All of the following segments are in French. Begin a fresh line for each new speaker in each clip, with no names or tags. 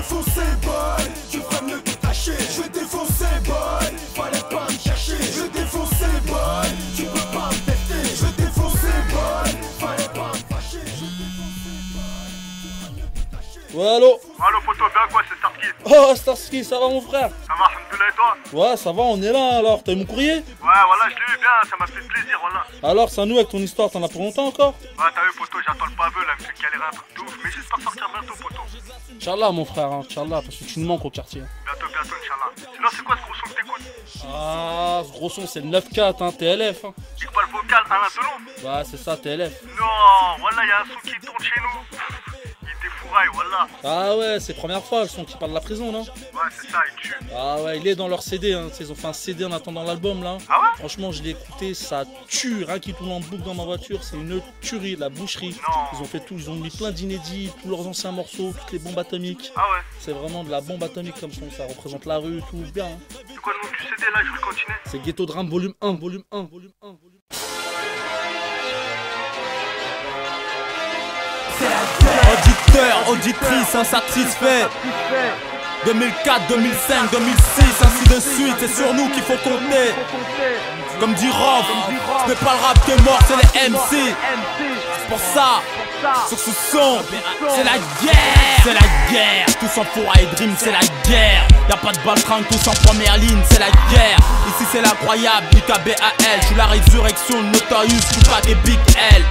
défoncer, boy. Tu ferais mieux de tâcher. Je vais défoncer, boy. Fallait pas me chercher. Je vais défoncer, boy. Tu peux pas me tester. Je vais défoncer, boy. Fallait pas me fâcher. Je vais défoncer, boy. Tu ferais mieux de tâcher.
Ouais, allô?
Allo poto, bien quoi, c'est Starsky.
Oh, Starsky, ça va mon frère?
Ça va, alhamdoulilah, et toi?
Ouais, ça va, on est là alors. T'as eu mon courrier?
Ouais, voilà, je l'ai eu bien, ça m'a fait plaisir, voilà.
Alors, c'est à nous avec ton histoire, t'en as pour longtemps encore?
Ouais, t'as vu, poto, j'attends le paveux, là, il me fait galérer un truc de ouf, mais j'espère sortir bientôt, poto.
Inch'Allah, mon frère, hein, Inch'Allah, parce que tu nous manques au quartier.
Bientôt, Inch'Allah. Sinon, c'est quoi ce gros son que t'écoutes?
Ah, ce gros son, c'est le 9-4, hein, TLF. Hein.
Iqbal Vocal, Alain Delon?
Bah, c'est ça, TLF.
Non, voilà, y'a un son qui tourne chez nous. Il défouraille, voilà.
Ah ouais, c'est la première fois, le son qui parle de la prison, non?
Ouais, c'est ça, il tue.
Ah ouais, il est dans leur CD, hein. Ils ont fait un CD en attendant l'album, là.
Ah ouais?
Franchement, je l'ai écouté, ça tue. Rien qui tourne en boucle dans ma voiture, c'est une tuerie, la boucherie.
Non.
Ils ont fait tout, ils ont mis plein d'inédits, tous leurs anciens morceaux, toutes les bombes atomiques.
Ah ouais?
C'est vraiment de la bombe atomique comme son, ça représente la rue, tout bien. Hein.
C'est quoi le nom du CD, là, je vais continuer?
C'est Ghetto Drame volume 1, volume 1, volume 1, volume 1.
Auditeur, auditrice, insatisfait 2004, 2005, 2006, ainsi de suite, c'est sur nous qu'il faut compter. Comme dit Rof, ce n'est pas le rap qui est mort, c'est les MC. C'est pour ça, sur ce son, c'est la guerre. C'est la guerre, tous en Foura et Dream, c'est la guerre. Y'a pas de baltringue, tous en première ligne, c'est la guerre. Ici c'est l'incroyable, IKBAL. Je suis la résurrection, Notorious, Tupac et Big L.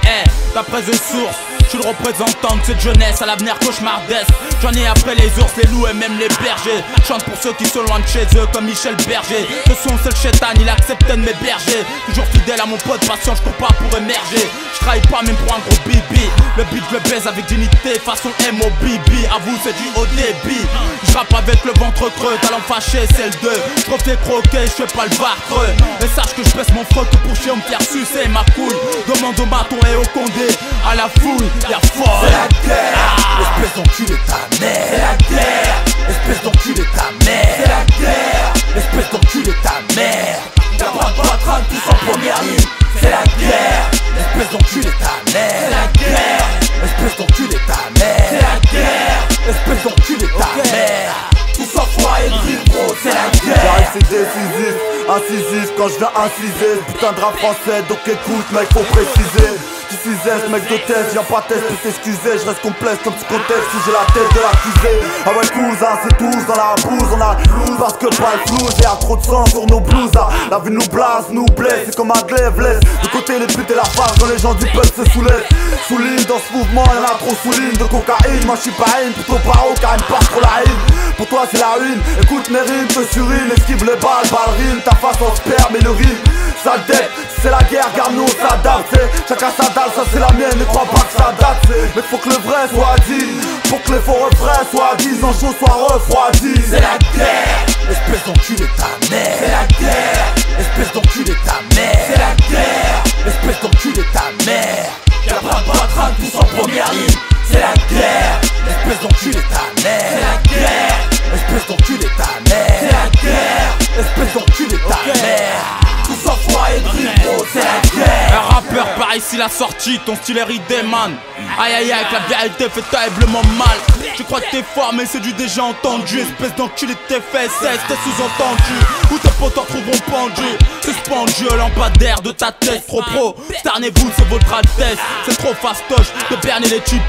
D'après les sources, je suis le représentant de cette jeunesse à l'avenir cauchemardesque. J'en ai après les ours, les loups et même les bergers. Chante pour ceux qui sont loin de chez eux comme Michel Berger. Ce son c'est le chétan, il accepte de mes bergers. Toujours fidèle à mon pote, patient, je cours pas pour émerger. Je travaille pas même pour un gros bibi. Le beat je le baise avec dignité, façon MOBB. À vous c'est du haut débit. Je rappe avec le ventre creux, talent fâché c'est le 2. Je refais croquer, je fais pas le var creux. Mais sache que je baisse mon froc pour chier me faire sucer ma couille. Demande au bâton et au condé, à la fouille, y'a folle.
C'est la guerre, espèce d'enculé ta mère. C'est la guerre, espèce d'enculé ta mère. C'est la guerre, espèce d'enculé ta mère. Y'a pas de patron, tous en première ligne. C'est la guerre, espèce d'enculé ta mère. C'est la guerre, espèce d'enculé ta mère. C'est la guerre, espèce d'enculé ta mère. Tous en foire et Dream, gros, c'est la guerre.
J'arrive c'est décisif, incisif quand je viens inciser. Putain de rap français, donc écoute mec, faut préciser. Qui ce mec de test, y'a pas test, peux t'excuser. Je reste complexe comme ce contexte si j'ai la tête de l'accusé. Ah ouais cousin, c'est tous dans la bouse, on a loose parce que pas le flou. Y'a trop de sang sur nos blouses, la vie nous blase, nous blesse. C'est comme un glaive, laisse de côté les putes et la farce quand les gens du peuple se soulèvent. Souligne dans ce mouvement, y'en a trop souligne de cocaïne. Moi j'suis pas une, plutôt paro car une part pour la haine. Pour toi c'est la ruine, écoute mes rimes, te surine. Esquive les balles, ballerine, ta face en sperme et le rime. Sale dette, c'est la guerre, garde-nous, on s'adapte. Chacun sa dalle, ça c'est la mienne, ne crois pas que ça date. Mais faut que le vrai soit dit, faut que les faux refrains soient dits, en chaud soit refroidi.
C'est la guerre, espèce d'enculé ta mère. C'est la guerre, espèce d'enculé ta mère. C'est la guerre, espèce d'enculé ta mère. Y'a pas de patron, tous en première ligne. C'est la guerre, espèce d'enculé ta mère. C'est la guerre, espèce d'enculé ta mère. C'est la guerre, espèce d'enculé ta mère. Tous en foire et Dream, gros, c'est la guerre.
Un rappeur par ici la sortie, ton style est ridé man. Aïe aïe aïe, que la vérité fait terriblement mal. Tu crois que t'es fort mais c'est du déjà entendu. Espèce d'enculé de tes fesses, t'es sous-entendu. Où tes potes en trouveront pendu. Suspendu, lampadaire de ta tête. Trop pro, starnez-vous, c'est votre altesse. C'est trop fastoche de berner les types.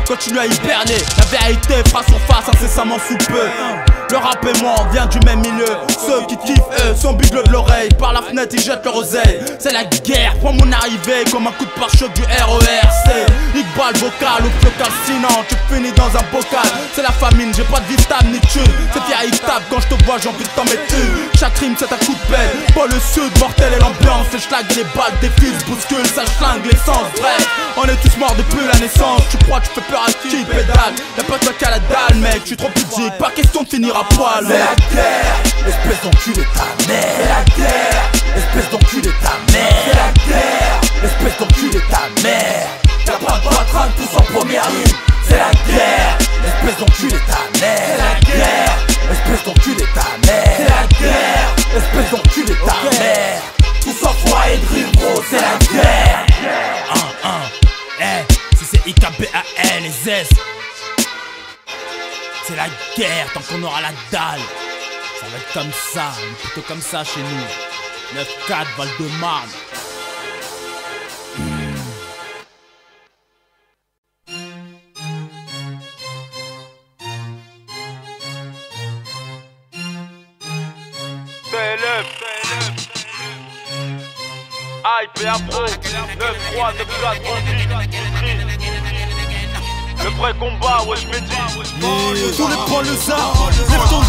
Continue à hiberner, la vérité fera surface incessamment sous peu. Le rap et moi, on vient du même milieu. Ceux qui kiffent, eux, sont bigleux de l'oreille. Par la fenêtre, ils jettent leur oseille. C'est la guerre, prends mon arrivée comme un coup de pare-choc du RERC. Iqbal vocal ou plus calcinant, tu finis dans un bocal. C'est la famine, j'ai pas de vitamine ni de thune. C'est véritable, quand je te vois, j'ai envie de t'en mettre une. Chaque rime, c'est un coup de pelle. Pas le sud, mortel et l'ambiance. Les schlag et les balles défilent, bousculent, ça schlingue l'essence. Bref, on est tous morts depuis la naissance. Tu crois, tu fais peur à qui pédale. Y'a pas de toi qu'à la dalle, mec, je suis trop pudique. Pas question de finir à poil.
C'est la guerre, espèce d'enculé ta mère. C'est la guerre, espèce d'enculé ta mère. C'est la guerre, espèce d'enculé ta mère. Y'a pas de patron, tous en première ligne. C'est la guerre, espèce d'enculé ta mère. C'est la guerre, espèce d'enculé ta mère. C'est la guerre, espèce d'enculé ta mère. Tous en foire et Dream, gros, c'est la guerre.
Si c'est IKBAL, les S. C'est la guerre tant qu'on aura la dalle. Ça va être comme ça, plutôt comme ça chez nous. 9-4 Val-de-Marne.
IPA Pro 9-3, 9-4, le vrai combat, ouais, je me dis.
Tous les banlieusards, lève ton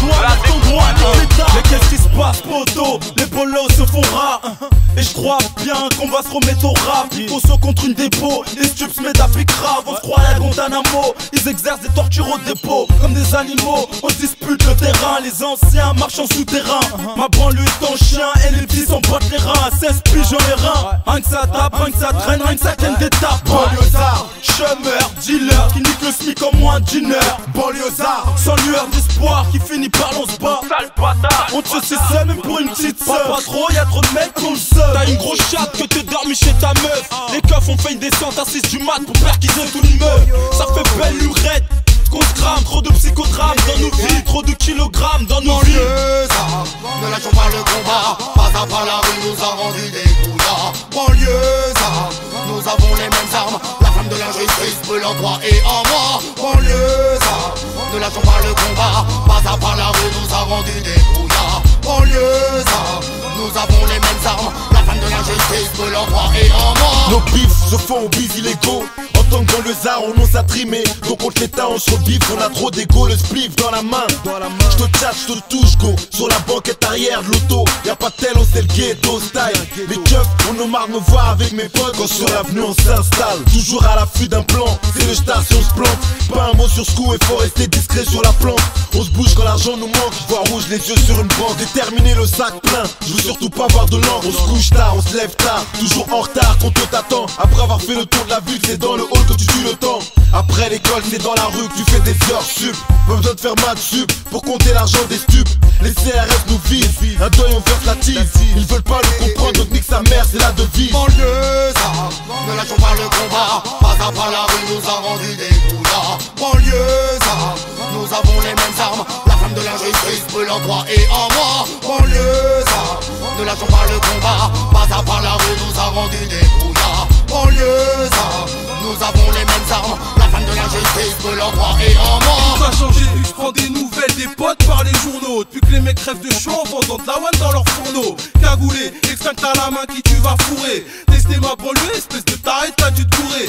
doigt, dans l'état. Mais qu'est-ce qui se passe, poto? Les bolos se font rats. Et je crois bien qu'on va se remettre au rap. Ils se contre une dépôt, les stupes se mettent à pique grave. On se croirait à Guantanamo, ils exercent des tortures au dépôt. Comme des animaux, on se dispute le terrain. Les anciens marchent en souterrain. Ma banlieue est en chien et les petits s'en battent les reins. 16 pigeons les reins. Rien que ça tape, rien que ça traîne, rien que ça tienne des tapes. Banlieusard, chômeur, dealer, qui nique le SMIC en moins d'une heure. Banlieusard, sans lueur d'espoir, qui finit par l'on se bat.
Sale bâtard.
On te sait seul même pour une petite sœur. Pas trop, y'a trop de mecs qu'on le seul. T'as une grosse chatte que t'es dormi chez ta meuf. Les keufs ont fait une descente à 6 du mat pour perquiser tout l'immeuble. Ça fait belle lurette qu'on se crame, trop de psychodrames dans nos vies, trop de kilogrammes dans nos vies.
Ne lâchons pas le combat, pas à pas la rue nous a rendu des bouillards. Banlieusards, nous avons les mêmes armes, la femme de l'injustice brûle en toi et en moi. Banlieusards, ne lâchons pas le combat, pas à pas la rue nous a rendu des brouillards. Banlieusards, nous avons les mêmes armes, la femme de l'injustice brûle en toi et en moi.
Nos bifs se font aux bis illégaux. En tant que banlieusard, on ose à trimer. Donc contre l'état, on se rebiffe. On a trop d'égo, le spliff dans la main. Je te tchatche, je te touche, go. Sur la banquette arrière de l'auto. Y'a pas tel, on sait le ghetto style. Les keufs, on a marre de me voir avec mes potes. Quand sur l'avenue, on s'installe. Toujours à l'affût d'un plan. C'est le star si on se plante. Pas un mot sur ce coup, et faut rester discret sur la plante. On se bouge quand l'argent nous manque. Je vois rouge, les yeux sur une banque. Déterminé, le sac plein. Je veux surtout pas voir de l'encre. On se couche tard, on se lève tard. Toujours en retard, quand on t'attend. Après avoir fait le tour de la ville, c'est dans le hall que tu tues le temps. Après l'école, c'est dans la rue que tu fais des heures sup. Pas besoin de faire maths sup pour compter l'argent des stupes. Les CRS nous visent, un deuil on verse la tise. Ils veulent pas le comprendre, donc nique sa mère, c'est la devise.
Banlieusards, ne lâchons pas le combat, pas à pas la rue nous a rendu des bouillards. Banlieusards, nous avons les mêmes armes, la femme de l'injustice brûle en toi et en moi. Banlieusards, ne lâchons pas le combat, pas à pas la rue nous a rendu des brouillards. Banlieusards, nous avons les mêmes armes, la femme de l'injustice brûle en toi et en moi.
Tout a changé, je prends des nouvelles des potes par les journaux. Depuis que les mecs crèvent de chaud en vendant de la one dans leurs fourneaux. Cagoulé, extinct à la main qui tu vas fourrer. Tester ma banlieue, espèce de taré, t'as dû te bourrer.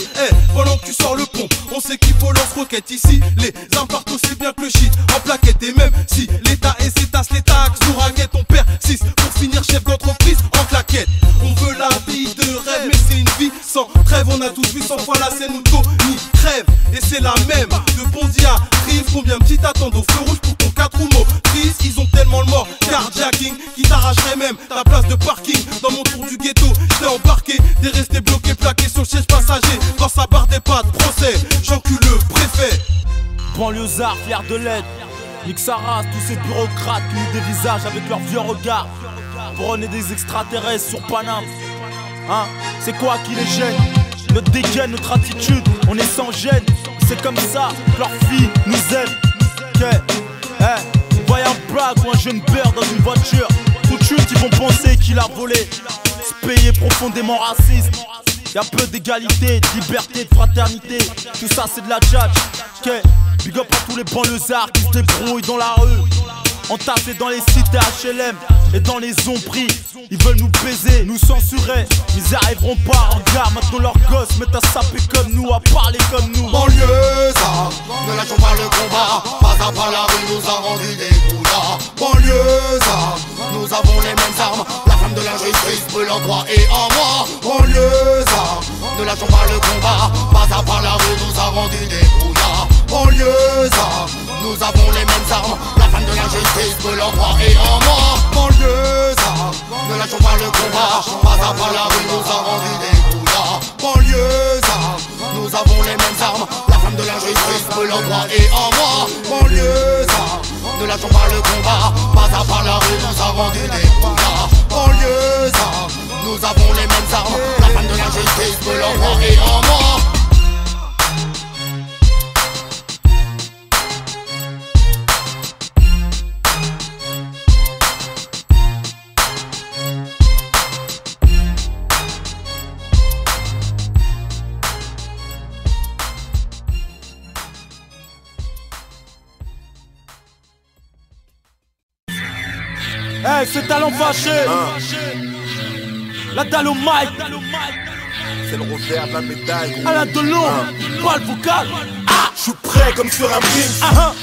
Pendant que tu sors le pont, on sait qu'il faut lance-roquette ici. Les armes partent aussi bien que le shit en plaquette. Et même si l'État et ses tasses, les taxes nous raquettent, on perd 6 pour finir chef d'entreprise en claquette. On veut la vie de rêve, mais c'est une vie sans trêve. On a tous vu 100 fois la scène où Tony crève. Et c'est la même de Bondy à Rive. Combien petit t'attendent au feu rouge pour ton 4 roues motrices. Ils ont tellement le mort carjacking qui t'arracherait même ta place de parking. Dans mon tour du ghetto, j't'ai embarqué. T'es resté bloqué, plaqué sur le siège passager. Quand ça barre des pattes, procès, j'encule le préfet.
Banlieusards, fiers de l'aide. Nique sa race, tous ces bureaucrates qui nous dévisagent avec leurs vieux regards. Pour on est des extraterrestres sur Paname. Hein, c'est quoi qui les gêne? Notre dégaine, notre attitude, on est sans gêne. C'est comme ça que leurs filles nous aiment. On voit un blague ou un jeune beurre dans une voiture. Tout de suite ils vont penser qu'il a volé. Se payer profondément raciste. Y'a peu d'égalité, de liberté, de fraternité. Tout ça c'est de la tchatch. Big up à tous les banlieusards qui se débrouillent dans la rue. Entassés dans les cités HLM et dans les zombris. Ils veulent nous baiser, nous censurer. Ils y arriveront pas, regarde maintenant leurs gosses mettent à saper comme nous, à parler comme nous.
Banlieusards, ne lâchons pas le combat, pas à pas la rue nous a rendu des bouillards. Banlieusards, nous avons les mêmes armes, la femme de l'injustice brûle en toi et en moi. Banlieusards, ne lâchons pas le combat, pas à pas la rue nous a rendu des bouillards. Banlieusards, nous avons les mêmes armes, la femme de l'injustice brûle en toi et en moi. Banlieusards, ne lâchons pas le combat, pas à pas la rue nous a rendu des bouillards. Banlieusards, nous avons les mêmes armes, la femme de l'injustice brûle en toi et en moi. Banlieusards, ne lâchons pas le combat, pas à pas la rue nous a rendu des bouillards. Banlieusards, nous avons les mêmes armes, la femme de l'injustice brûle en toi et en moi.
Hey, ce talent fâché. La dalle au mic.
C'est le revers de la médaille.
Alain Delon, pas le vocal.
Je suis prêt comme sur un bridge.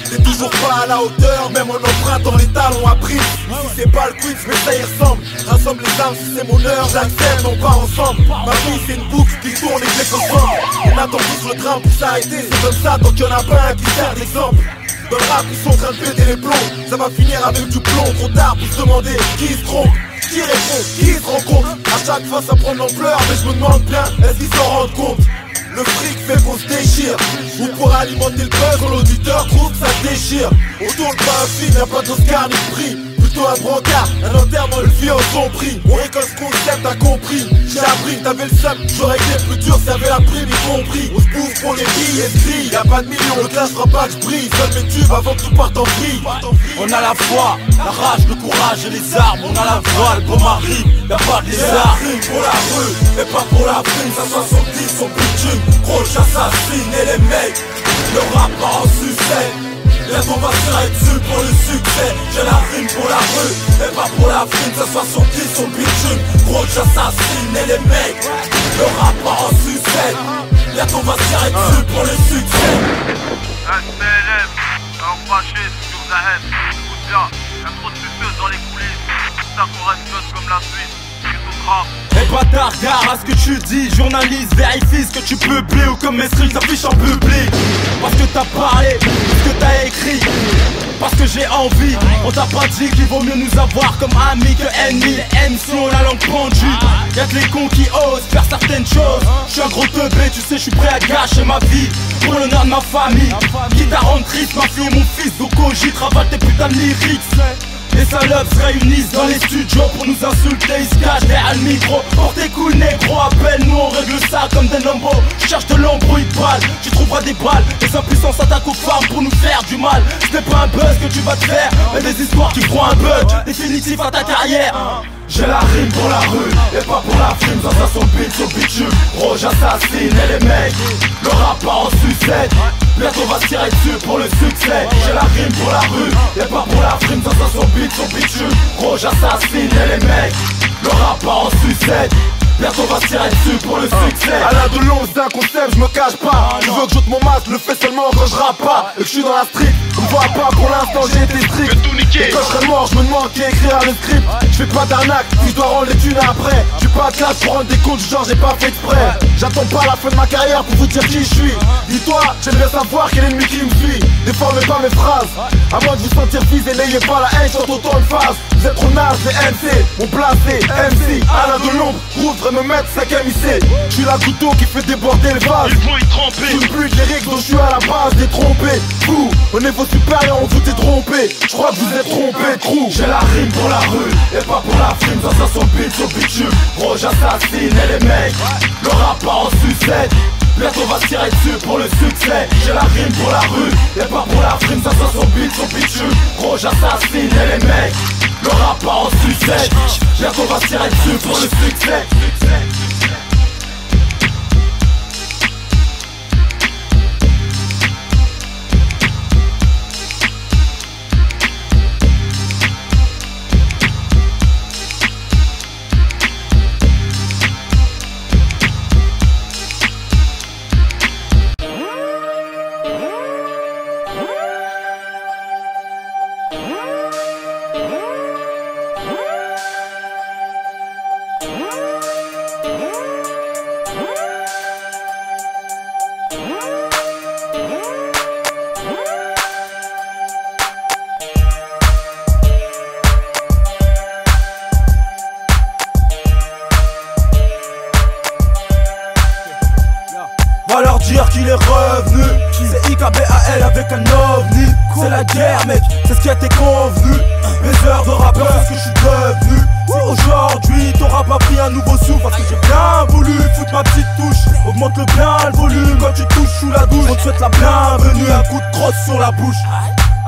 T'es toujours pas à la hauteur, même en empruntant les talons à prise. Ici c'est pas le quiz, mais ça y ressemble. Rassemble les armes si c'est mon heure, j'accepte, on part ensemble. Ma vie c'est une boucle qui tourne et que les ensemble. On attend tous le drame pour s'arrêter, c'est comme ça, donc y'en a pas un qui sert d'exemple. Dans le rap ils sont en train de péter les plombs. Ça va finir avec du plomb, trop tard pour se demander qui se trompe, qui répond, qui se rend compte. À chaque fois ça prend de l'ampleur, mais je me demande bien, est-ce qu'ils s'en rendent compte? Le fric fait qu'on se déchire. Ou pour alimenter le buzz, quand l'auditeur trouve que ça se déchire. On tourne pas un film, y'a pas d'Oscar ni de prix. Plutôt un brancard, un enterrement, le vieux en son prix. On récolte ce concept, t'as compris. J'ai appris, t'avais le seum, j'aurais été plus dur, ça avait la prime, y compris. On se bouffe pour les billets, y'a pas de millions, le lâchera pas que je brille. Seul mes tubes avant que tout parte en vrille.
On a la foi, la rage, le courage et les armes. On a la voix, le beau mari, y'a pas de lézard.
Pour la rue, et pas pour la prime. Ça 70, son bitume, gros j'assassine et les mecs. Le rap part en succès. Bientôt on va se tirer dessus pour le succès. J'ai la rime pour la rue, et pas pour la prime. Ça 70, son bitume, gros j'assassine et les mecs. Le rap part en succès. Bientôt on va se tirer dessus pour le succès.
SPLM, un fasciste sur Zahem. Écoute bien, y'a trop de suceuses dans les coulisses. C'est ça qu'on reste comme la Suisse.
Et bâtard, gare à ce que tu dis, journaliste, vérifie ce que tu publies ou comme mes streams s'affichent en public. Parce que t'as parlé, ce que t'as écrit, parce que j'ai envie. On t'a pas dit qu'il vaut mieux nous avoir comme amis que ennemis. Les MC ont la langue pendue, y'a que les cons qui osent faire certaines choses. Je suis un gros teubé, tu sais, je suis prêt à gâcher ma vie pour l'honneur de ma famille. Quitte à rendre triste ma fille et mon fils, donc j'y travaille tes putains de lyrics. Les salopes se réunissent dans les studios pour nous insulter, ils se cachent derrière le micro. Portez cool négro, appelle-nous, on règle ça comme des nombres. Je cherche de l'embrouille de balles, tu trouveras des balles. Les impuissants s'attaquent aux femmes pour nous faire du mal. Ce n'est pas un buzz que tu vas te faire, mais des histoires qui feront un bug définitif à ta carrière. J'ai la rime pour la rue, et pas pour la frime. Ça son beat sur bitume, gros j'assassine et les mecs. Le rap part en sucette, bientôt on va se tirer dessus pour le succès. J'ai la rime pour la rue, et pas pour la frime. Ça son beat sur bitume, gros j'assassine et les mecs. Le rap part en sucette, bientôt on va se tirer dessus pour le succès.
Alain Delon, c'est un concept, je me cache pas. Tu veux que j'ôte mon masque, le fais seulement quand je rappe pas. Et que je suis dans la street, on me voit pas pour l'instant, j'ai été strict. Et quand je serai mort, je me demande qui écrira le script. Je fais pas d'arnaque, si je dois rendre les thunes après. J'suis pas de classe pour rendre des comptes, genre j'ai pas fait exprès. J'attends pas la fin de ma carrière pour vous dire qui je suis. Dis-toi, j'aimerais savoir quel ennemi qui me suit. Déformez pas mes phrases, à moins de vous sentir visé, n'ayez pas la haine sur autant de phase. Vous êtes trop naze, les MC, mon placé, MC, Alain Delon, groupe devrait me mettre 5ème IC. J'suis la couteau qui fait déborder le vase.
Ils vont y tremper.
J'suis une pute lyrique dont j'suis à la base, détrompé. Vous, au niveau supérieur, on vous est trompé. J'crois que vous êtes trompé, trou.
J'ai la rime pour la rue, et pas pour la frime. Ça son beat sur bitume, gros j'assassine et les mecs. Le rap part en sucette, bientôt on va se tirer dessus pour le succès. J'ai la rime pour la rue, et pas pour la frime. Ça son beat sur bitume, gros j'assassine et les mecs. Le rap part en sucette, bientôt on va se tirer dessus pour le succès. Va leur dire qu'il est revenu. C'est IKBAL avec un ovni. C'est la guerre mec, c'est ce qui a été convenu. Mes heures de rappeur, c'est ce que je suis devenu. Si aujourd'hui t'auras pas pris un nouveau souffle, parce que j'ai bien voulu foutre ma petite touche. Augmente le bien le volume quand tu touches sous la douche. On te souhaite la bienvenue, un coup de crosse sur la bouche.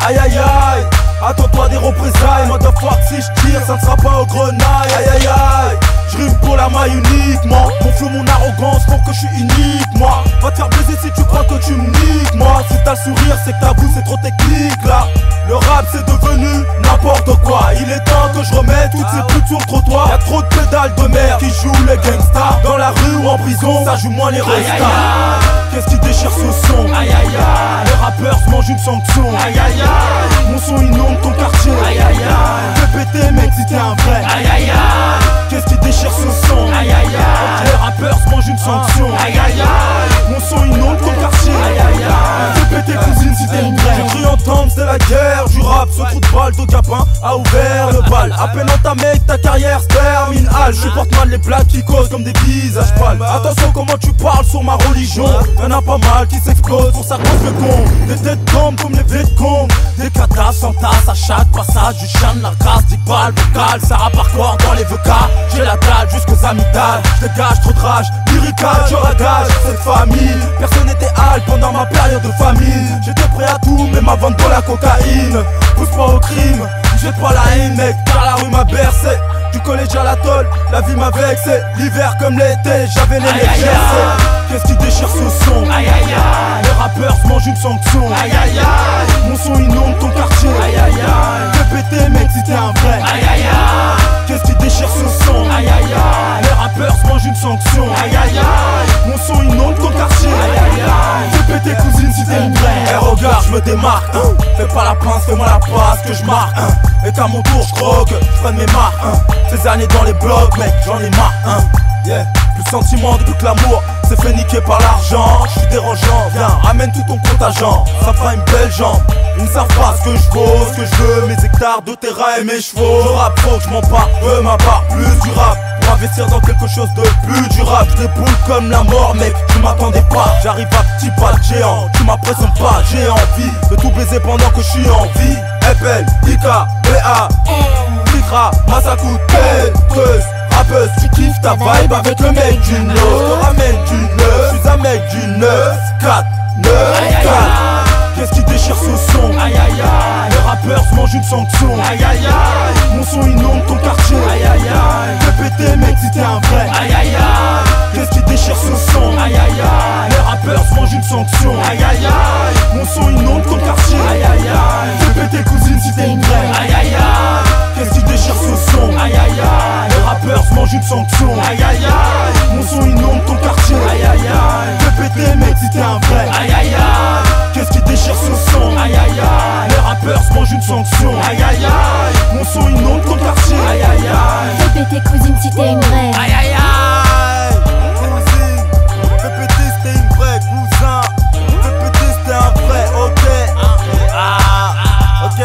Aïe aïe aïe, attends-toi des représailles. Motherfuck, si je tire, ça ne sera pas au grenaille. Aïe aïe aïe, je rime pour la maille uniquement. Mon flow, mon arrogance font que je suis unique, moi. Va te faire baiser si tu crois que tu me niques, moi. Si t'as le sourire, c'est que ta bouche c'est trop technique là. Le rap c'est devenu n'importe quoi. Il est temps
que je remette toutes ces putes sur le trottoir. Y'a trop de pédales de merde qui jouent les gangsters. Dans la rue ou en prison, ça joue moins les restards. Qu'est-ce qui déchire ce son? Aïe aïe aïe. Les rappeurs se mangent une sanction. Aïe aïe aïe. Mon son inonde ton quartier. Aïe aïe aïe. Fais péter mec si t'es un vrai. Aïe aïe aïe. Qu'est-ce qui déchire ce son? Aïe aïe aïe. Les rappeurs se mangent une sanction. Aïe aïe aïe. Mon son inonde ton quartier. Aïe aïe aïe. Fais péter cousine si t'es une vraie. J'ai cru entendre c'est la guerre du rap. Ce trou de balle de Gabin a ouvert le bal. À peine entamé que ta carrière se termine. Je supporte mal les blagues qui causent comme des visages pâles. Attention comment tu parles sur ma religion. Y'en a pas mal qui s'explosent pour ça cause le con. Des têtes tombent comme les Vietcong. Des cadavres s'entassent à chaque passage du chien de la grâce. 10 balles vocales, ça rappart quoi dans les VK. J'ai la dalle jusqu'aux amygdales. J'dégage trop de rage, lyrical, je ragage cette famille. Personne n'était hal pendant ma période de famine. J'étais prêt à tout, même à vendre de la cocaïne. Pousse pas au crime, jette pas la haine mec, car la rue m'a bercé. Du collège à la tôle, la vie m'a vexé. L'hiver comme l'été, j'avais les mecs gercés. Qu'est-ce qui déchire ce son? Aïe aïe aïe. Les rappeurs se mangent une sanction. Aïe aïe aïe. Mon son inonde ton quartier. Aïe aïe aïe. Fais péter mec si t'es un vrai. Aïe aïe aïe. Qu'est-ce qui déchire ce son? Aïe aïe aïe. Les rappeurs se mangent une sanction. Aïe aïe aïe. Mon son inonde ton quartier. Aïe aïe aïe. Fais péter cousine si t'es une vraie. Eh regarde, je me démarque. Fais pas la pince, fais-moi la passe que je marque. Et qu'à mon tour je croque, je prenne mes marques. Ces années dans les blocs, mec, j'en ai marre. Yeah. Plus de sentiments depuis que l'amour s'est fait niquer par l'argent. Je suis dérangeant, viens, ramène tout ton contingent. Ça fera une belle jambe. Ils ne savent pas ce que je vaux, ce que je veux. Mes hectares de terrain et mes chevaux. Je rappe, faut que je m'en parle, de ma part, plus du rap. Pour investir dans quelque chose de plus durable. Je déboule comme la mort mec, je m'attendais pas. J'arrive à petit pas de géant, tu m'impressionnes pas. J'ai envie de tout baiser pendant que je suis en vie. FL, Ika, BA, Fitra, Masakou, Tête, rappeuse, tu kiffes ta vibe avec le mec du 9. Je te ramène du 9, je suis un mec du 9, 4, 9, 4. Qu'est-ce qui déchire ce son? Aïe aïe aïe. Les rappeurs se mangent une sanction. Aïe aïe aïe. Mon son inonde ton quartier. Aïe aïe aïe. Fais péter mec si t'es un vrai. Aïe aïe aïe. Qu'est-ce qui déchire ce son? Aïe aïe aïe. Les rappeurs se mangent une sanction. Aïe aïe aïe. Mon son inonde ton quartier. Aïe aïe aïe. Fais péter cousine si t'es une vraie. Aïe aïe aïe. Qu'est-ce qui déchire ce son? Aïe aïe aïe. Les rappeurs se mangent une sanction. Aïe aïe aïe. Mon son inonde ton quartier. Aïe aïe aïe. Fais péter mec si t'es un vrai. Aïe aïe aïe. Qu'est-ce qui déchire ce son? Aïe aïe aïe. Les rappeurs se mangent une sanction. Aïe aïe aïe. Mon son inonde ton quartier. Aïe aïe aïe.
Fais péter cousine si t'es une vraie.
Aïe aïe aïe. Cousine, fais péter si t'es une vraie. Cousin, fais péter si t'es un vrai. Ok. Ok.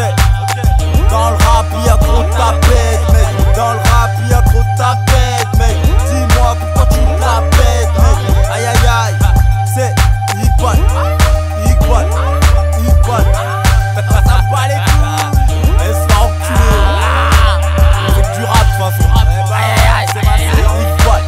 Dans le rap y'a trop de tapette mec. Dans le rap y'a trop de tapette mec. Dis-moi pourquoi tu te la pètes mec. Aïe aïe aïe. C'est Iqbal. Iqbal. Ça bat les couilles. Laisse-la enculer. C'est du rap de toute façon. Aïe aïe aïe. C'est ma série Iqbal.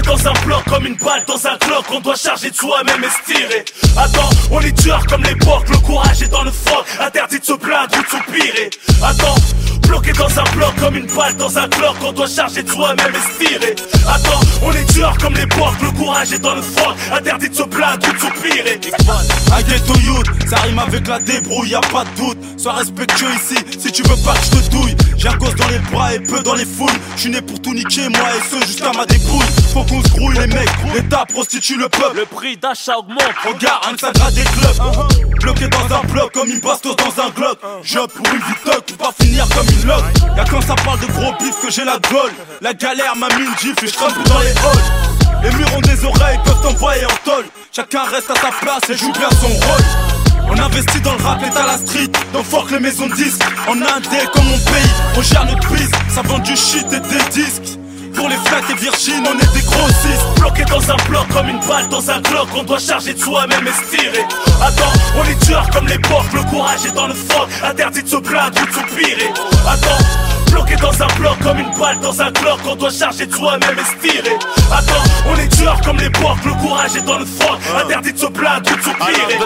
Dans un bloc comme une balle dans un clock, on doit charger de soi-même et se tirer. Attends, on est tueur comme l'époque, le courage est dans le froc, interdit de se plaindre ou de soupirer. Attends, bloqué dans un bloc comme une balle dans un clock, on doit charger de soi-même et se tirer. Attends, on est tueur comme l'époque, le courage est dans le froc, interdit de se plaindre ou de soupirer.
Un ghetto youth, ça rime avec la débrouille, y'a pas de doute. Sois respectueux ici, si tu veux pas que je te douille. J'ai un gosse dans les bras et peu dans les fouilles. J'suis né pour tout niquer, moi et ce jusqu'à ma débrouille. Faut qu'on se grouille les mecs, l'État prostitue le peuple.
Le prix d'achat augmente.
Regarde, un sagra des clubs. Bloqué dans un bloc comme une bastos dans un glock. Job pour une vitoc, pour pas finir comme une loque. Y'a quand ça parle de gros bif que j'ai la gueule. La galère m'a mis une gifle et j'trempe dans les halls. Les murs ont des oreilles, peuvent t'envoyer en tôle. Chacun reste à sa place et joue bien son rôle. On investit dans le rap et à la street, donc fuck les maisons de disques. En indé comme mon pays, on gère notre piste, ça vend du shit et des disques.
Pour les flaques et Virgin, on est des grossistes.
Bloqué dans un bloc comme une balle dans un Glock. On doit charger de soi-même et se tirer. Attends, on est tueurs comme les porcs. Le courage est dans le froc. Interdit de se plaindre ou de soupirer. Attends, bloqué dans un bloc comme une balle dans un Glock. On doit charger de soi-même et se tirer. Attends, on est tueurs comme les porcs. Le courage est dans le froc. Interdit de se plaindre ou de soupirer.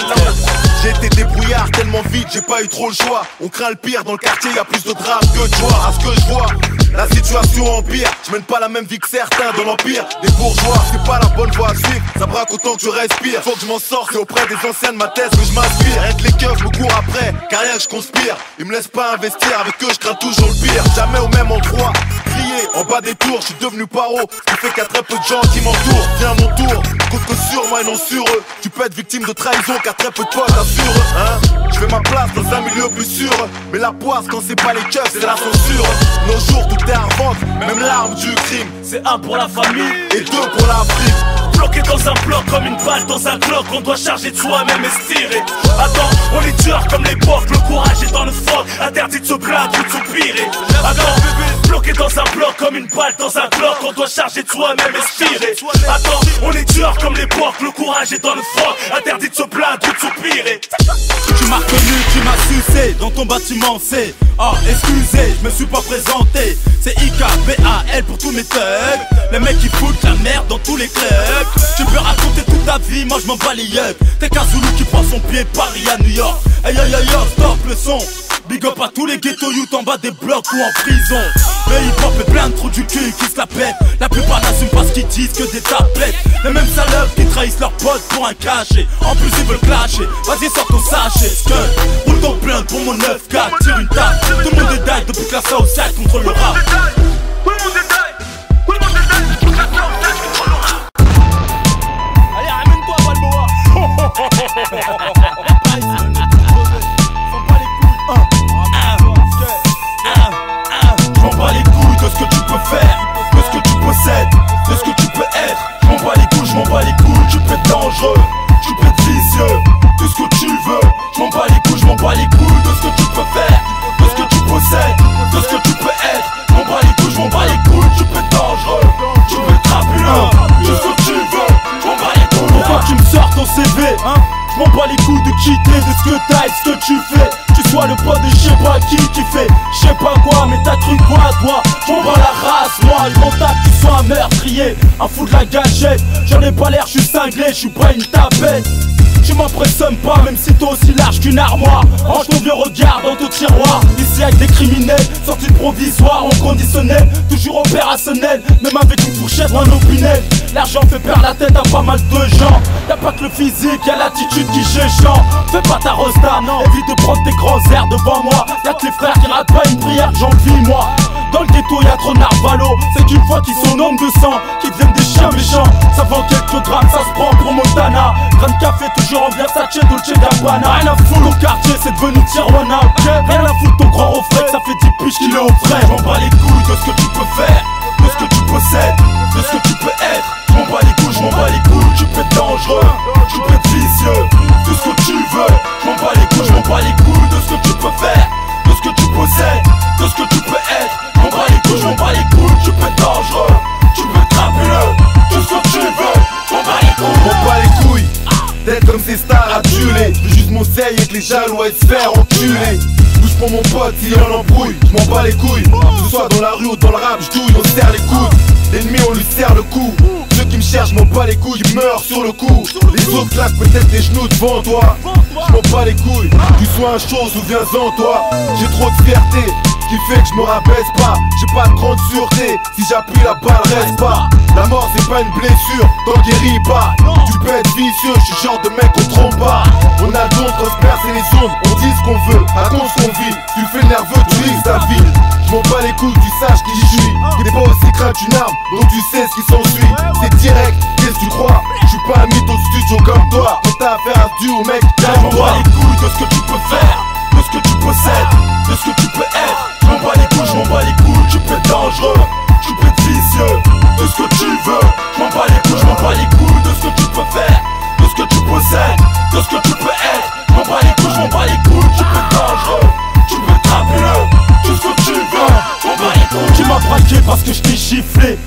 J'ai été débrouillard tellement vite, j'ai pas eu trop le choix. On craint le pire dans le quartier, y'a plus de drames que de joie. À ce que je vois, la situation empire. Je mène pas la même vie que certains dans l'empire. Des bourgeois, c'est pas la bonne voie à suivre. Ça braque autant que je respire. Faut que je m'en sorte, c'est auprès des anciens de ma thèse que je m'inspire. Avec les keufs, je me cours après, car rien que je conspire. Ils me laissent pas investir, avec eux je crains toujours le pire. Jamais au même endroit, crier en bas des tours. Je suis devenu paro, ce qui fait qu'il y a très peu de gens qui m'entourent. Viens mon tour, compte que sur moi et non sur eux. Tu peux être victime de trahison car très peu de potes assurent, hein. Je fais ma place dans un milieu plus sûr. Mais la poisse quand c'est pas les keufs, c'est la censure. Nos jours tout est à revendre, même l'arme du crime.
C'est un pour la famille
et deux pour la prime.
Bloqué dans un bloc comme une balle dans un Glock. On doit charger de soi-même et se tirer. Attends, on est tueurs comme les porcs. Le courage est dans le froc. Interdit de se plaindre ou de soupirer. Attends, bloqué dans un bloc comme une balle dans un Glock. On doit charger de soi-même et se tirer. Attends, on est tueurs comme les porcs. Le courage est dans le froc. Interdit de se plaindre ou de soupirer.
Tu m'as reconnu, tu m'as sucé dans ton bâtiment C. Oh excusez, je me suis pas présenté. C'est IKBAL pour tous mes thugs. Les mecs qui foutent la merde dans tous les clubs. Tu peux raconter toute ta vie, moi je m'en bats les yeux. T'es qu'un Zoulou qui prend son pied Paris à New York. Aïe aïe aïe aïe, stop le son. Big up à tous les ghetto youth en bas des blocs ou en prison. Le hip-hop est plein de trous du cul qui se la pètent. La plupart n'assument pas ce qu'ils disent que des tablettes. Les mêmes salopes qui trahissent leurs potes pour un cachet. En plus ils veulent clasher, vas-y sors ton sachet. Skunk, roule ton plainte pour mon 9-4. Tire une table, tout le monde est dingue depuis que la Southside contre le rap.
Tout le monde est dingue, tout le monde est dingue depuis que la Southside contre le rap.
Allez ramène-toi Balboa. Je m'en bats les couilles de ce que tu peux faire, de ce que tu possèdes, de ce que tu peux être. Je m'en bats les couilles, je m'en bats les couilles. Tu peux être dangereux, tu peux être vicieux, tout ce que tu veux. Je m'en bats les couilles, je m'en bats les couilles de ce que tu peux faire, de ce que tu possèdes, de ce que tu peux être. Je m'en bats les couilles, je m'en bats les couilles. Tu peux être dangereux, tu peux être crapuleux, tout ce que tu veux. Je m'en bats les couilles. Pourquoi tu me sors ton CV, hein? Je m'en bats les couilles de quitter, de ce que t'as et de ce que tu fais. Tu sois le pote de je sais pas qui fait je sais pas quoi, mais t'as cru quoi toi? Je m'en bats la race, moi je m'en tape, tu sois un meurtrier, un fou de la gâchette. J'en ai pas l'air, je suis cinglé, je suis pas une tapette. Je m'impressionne pas, même si t'es aussi large qu'une armoire. Range ton vieux regard dans ton tiroir. Ici avec des criminels, sortis de provisoire, en conditionnel, toujours opérationnel. Même avec une fourchette ou un opinel. L'argent fait perdre la tête à pas mal de gens. Y'a pas que le physique, y'a l'attitude qui géchant. Fais pas ta rosta, évite de prendre tes grands airs devant moi. Y'a que les frères qui ratent pas une prière, j'en vis moi. Dans le ghetto y'a trop de narvalo. C'est qu'une fois qu'ils sont nombre de sang, qu'ils deviennent des chiens méchants. Ça vend quelques grammes, ça se prend pour Montana. Grain de café toujours en Versace, Dolce Gabbana. Rien à foutre au quartier, c'est devenu Tijuana, ok. Rien à foutre ton grand reflet, ça fait 10 piges qu'il est au frais. Je m'en bats les couilles de ce que tu peux faire, de ce que tu possèdes, de ce que tu peux être. Je m'en bats les couilles, je m'en bats les couilles. Tu peux être dangereux, tu peux être vicieux, tout ce que tu veux. Je m'en bats les couilles, je m'en bats les couilles de ce que tu peux faire, de ce que tu possèdes, de ce que tu peux être. Je m'en bats les couilles, je m'en bats les couilles. Tu peux être dangereux, tu peux être crapuleux, tout ce que tu veux. Je m'en bats les couilles,
je m'en bats les couilles. D'être comme ces stars adulées. Je veux juste mon seuil et que les jaloux aient se faire enculer. Bouge pour mon pote s'il y en embrouille. Je m'en bats les couilles. Que ce soit dans la rue ou dans le rap, je douille, on se serre les coudes. L'ennemi on lui serre le cou. Ceux qui me cherchent, je m'en bats les couilles, ils meurent sur le coup. Les autres claquent peut-être des genoux devant toi. Je m'en bats les couilles. Tu sois un show, souviens-en toi. J'ai trop de fierté qui fait que je me rabaisse pas. J'ai pas de grande sûreté, si j'appuie la balle reste pas. La mort c'est pas une blessure, t'en guéris pas. Tu peux être vicieux, je suis genre de mec qu'on trompe pas. On a le don de transpercer les zones, on dit ce qu'on veut, raconte ce qu'on vit. Tu fais nerveux, tu risques ta vie. Je m'en bats les couilles, tu saches qui je suis. T'es pas aussi craint qu'une arme, donc tu sais ce qui s'ensuit. C'est direct, qu'est-ce que tu crois? Je suis pas un mythe au studio comme toi. Quand t'as affaire à ce duo mec,
calme-toi. Je m'en bats les couilles de ce que tu peux faire, de ce que tu possèdes, de ce que tu peux être. Je m'en bats les couilles, je m'en bats les couilles. Tu peux être dangereux, tu peux être vicieux, de ce que tu veux. Je m'en bats les couilles, je m'en bats les couilles. De ce que tu peux faire, de ce que tu possèdes, de ce que tu peux être. Je m'en bats les couilles, je m'en bats les couilles. Tu peux être dangereux, tu peux être crapuleux, tout ce que tu veux. Je m'en bats les couilles. Tu m'as braqué parce que je t'ai giflé.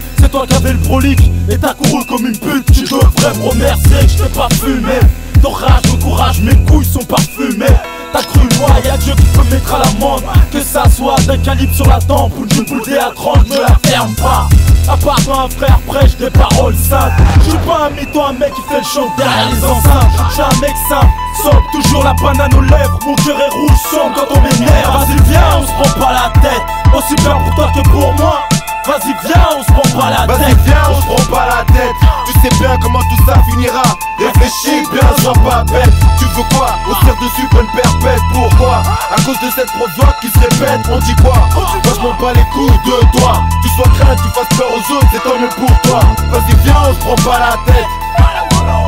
veux pas fumer. D'orage, de courage, mes couilles sont parfumées. T'as cru moi, y'a Dieu qui peut me mettre à l'amende. Que ça soit d'un calibre sur la tempe ou d'une boule DA30, me la ferme pas. À part toi un frère prêche des paroles saintes. J'suis pas un mytho, un mec qui fait le show derrière les enceintes. J'suis un mec simple, sobre, toujours la banane aux lèvres. Mon cœur est rouge sombre quand on m'énerve. Vas-y viens, on se prend pas la tête. Aussi bien pour toi que pour moi. Vas-y viens, on se prend pas la tête.
Vas-y viens, on se prend pas la tête. Tu sais bien comment tout ça finira. Réfléchis bien, sois pas bête. Tu veux quoi? On se tire dessus pour une perpète. Pourquoi? À cause de cette provoque qui se répète. On dit quoi? Moi je m'en bats les couilles de toi. Tu sois crainte, tu fasses peur aux autres, c'est tant mieux pour toi. Vas-y viens, on se prend pas la tête.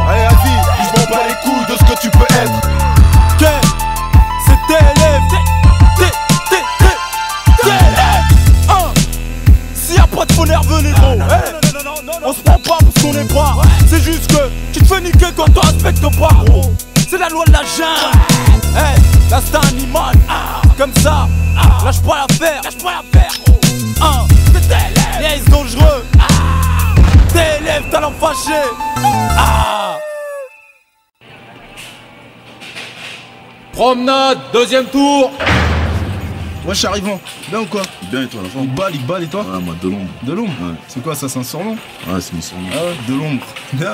Allez vas-y, je m'en bats les couilles de ce que tu peux être.
Que c'est TLF. S'il y a pas de faux nerveux négro, on se prend pas parce qu'on est pas. C'est juste que tu te fais niquer quand on respecte pas. C'est la loi de la jungle. Là c'est un animal. Comme ça, lâche pas l'affaire. C'est TLF, yes dangereux. TLF, talent fâché.
Promenade, deuxième tour.
Ouais, je suis arrivant. Bien ou quoi?
Bien et toi la forme?
Il balle et toi?
Ouais, moi de l'ombre.
De l'ombre?
Ouais.
C'est quoi ça, c'est un surnom?
Ouais, c'est mon surnom.
Ah ouais, de l'ombre. Bien.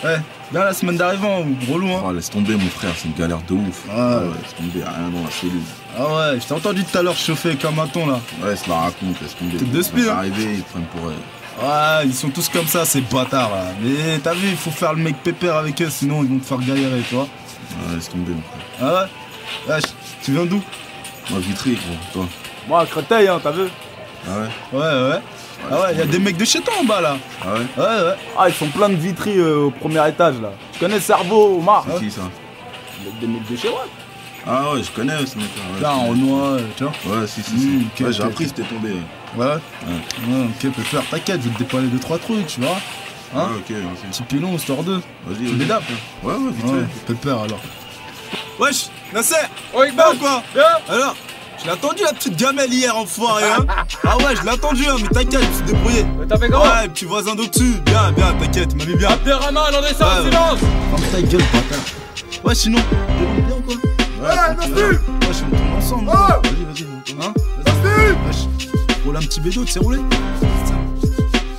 Ouais, bien la semaine d'arrivant, relou hein.
Oh, laisse tomber mon frère, c'est une galère de ouf.
Ouais,
laisse tomber, rien dans la cellule.
Ah ouais, je t'ai entendu tout à l'heure chauffer comme un ton là.
Ouais, c'est la raconte, laisse tomber.
T'es de speed hein?
Arrivé, ils prennent pour
Ouais, ils sont tous comme ça, ces bâtards là. Mais t'as vu, il faut faire le mec pépère avec eux, sinon ils vont te faire galérer, tu vois.
Ouais, laisse tomber mon frère.
Ah ouais? Ouais, tu viens d'où?
Moi, Vitry, gros, toi.
Moi, à Créteil, hein, t'as vu?
Ah ouais?
Ouais. Ah ouais, y'a des mecs de chez toi en bas là.
Ah ouais?
Ouais. Ah, ils sont plein de Vitry au premier étage là. Tu connais Cerveau, Omar?
C'est qui ça?
Des mecs de chez moi.
Ah ouais, je connais ce mec là.
Là, en noix, tu vois?
Ouais, si.
Okay,
ouais, j'ai appris, c'était tombé.
Ouais, ok, peut faire, t'inquiète, je vais te dépanner 2-3 trucs, tu vois? Hein?
Ah, ok, merci.
Petit pilon, histoire d'eux.
Vas-y,
tu m'édapes?
Ouais, vite fait.
Pépère alors. Wesh, Nasser!
Oui,
bah ou quoi? Bien? Alors? Je l'ai attendu la petite gamelle hier enfoiré hein. Ah ouais je l'ai attendu hein, mais t'inquiète, je me suis débrouillé.
T'as fait comment?
Ouais, petit voisin d'au-dessus, bien, t'inquiète, il m'a mis bien.
Abderrahman, on descend en silence.
Non mais ta gueule bâtard. Ouais sinon, t'es bien ou quoi?
Ouais, merci.
Ouais, je me tourne ensemble. Vas-y, hein? Vas-y. Roule un petit bédo, tu sais rouler?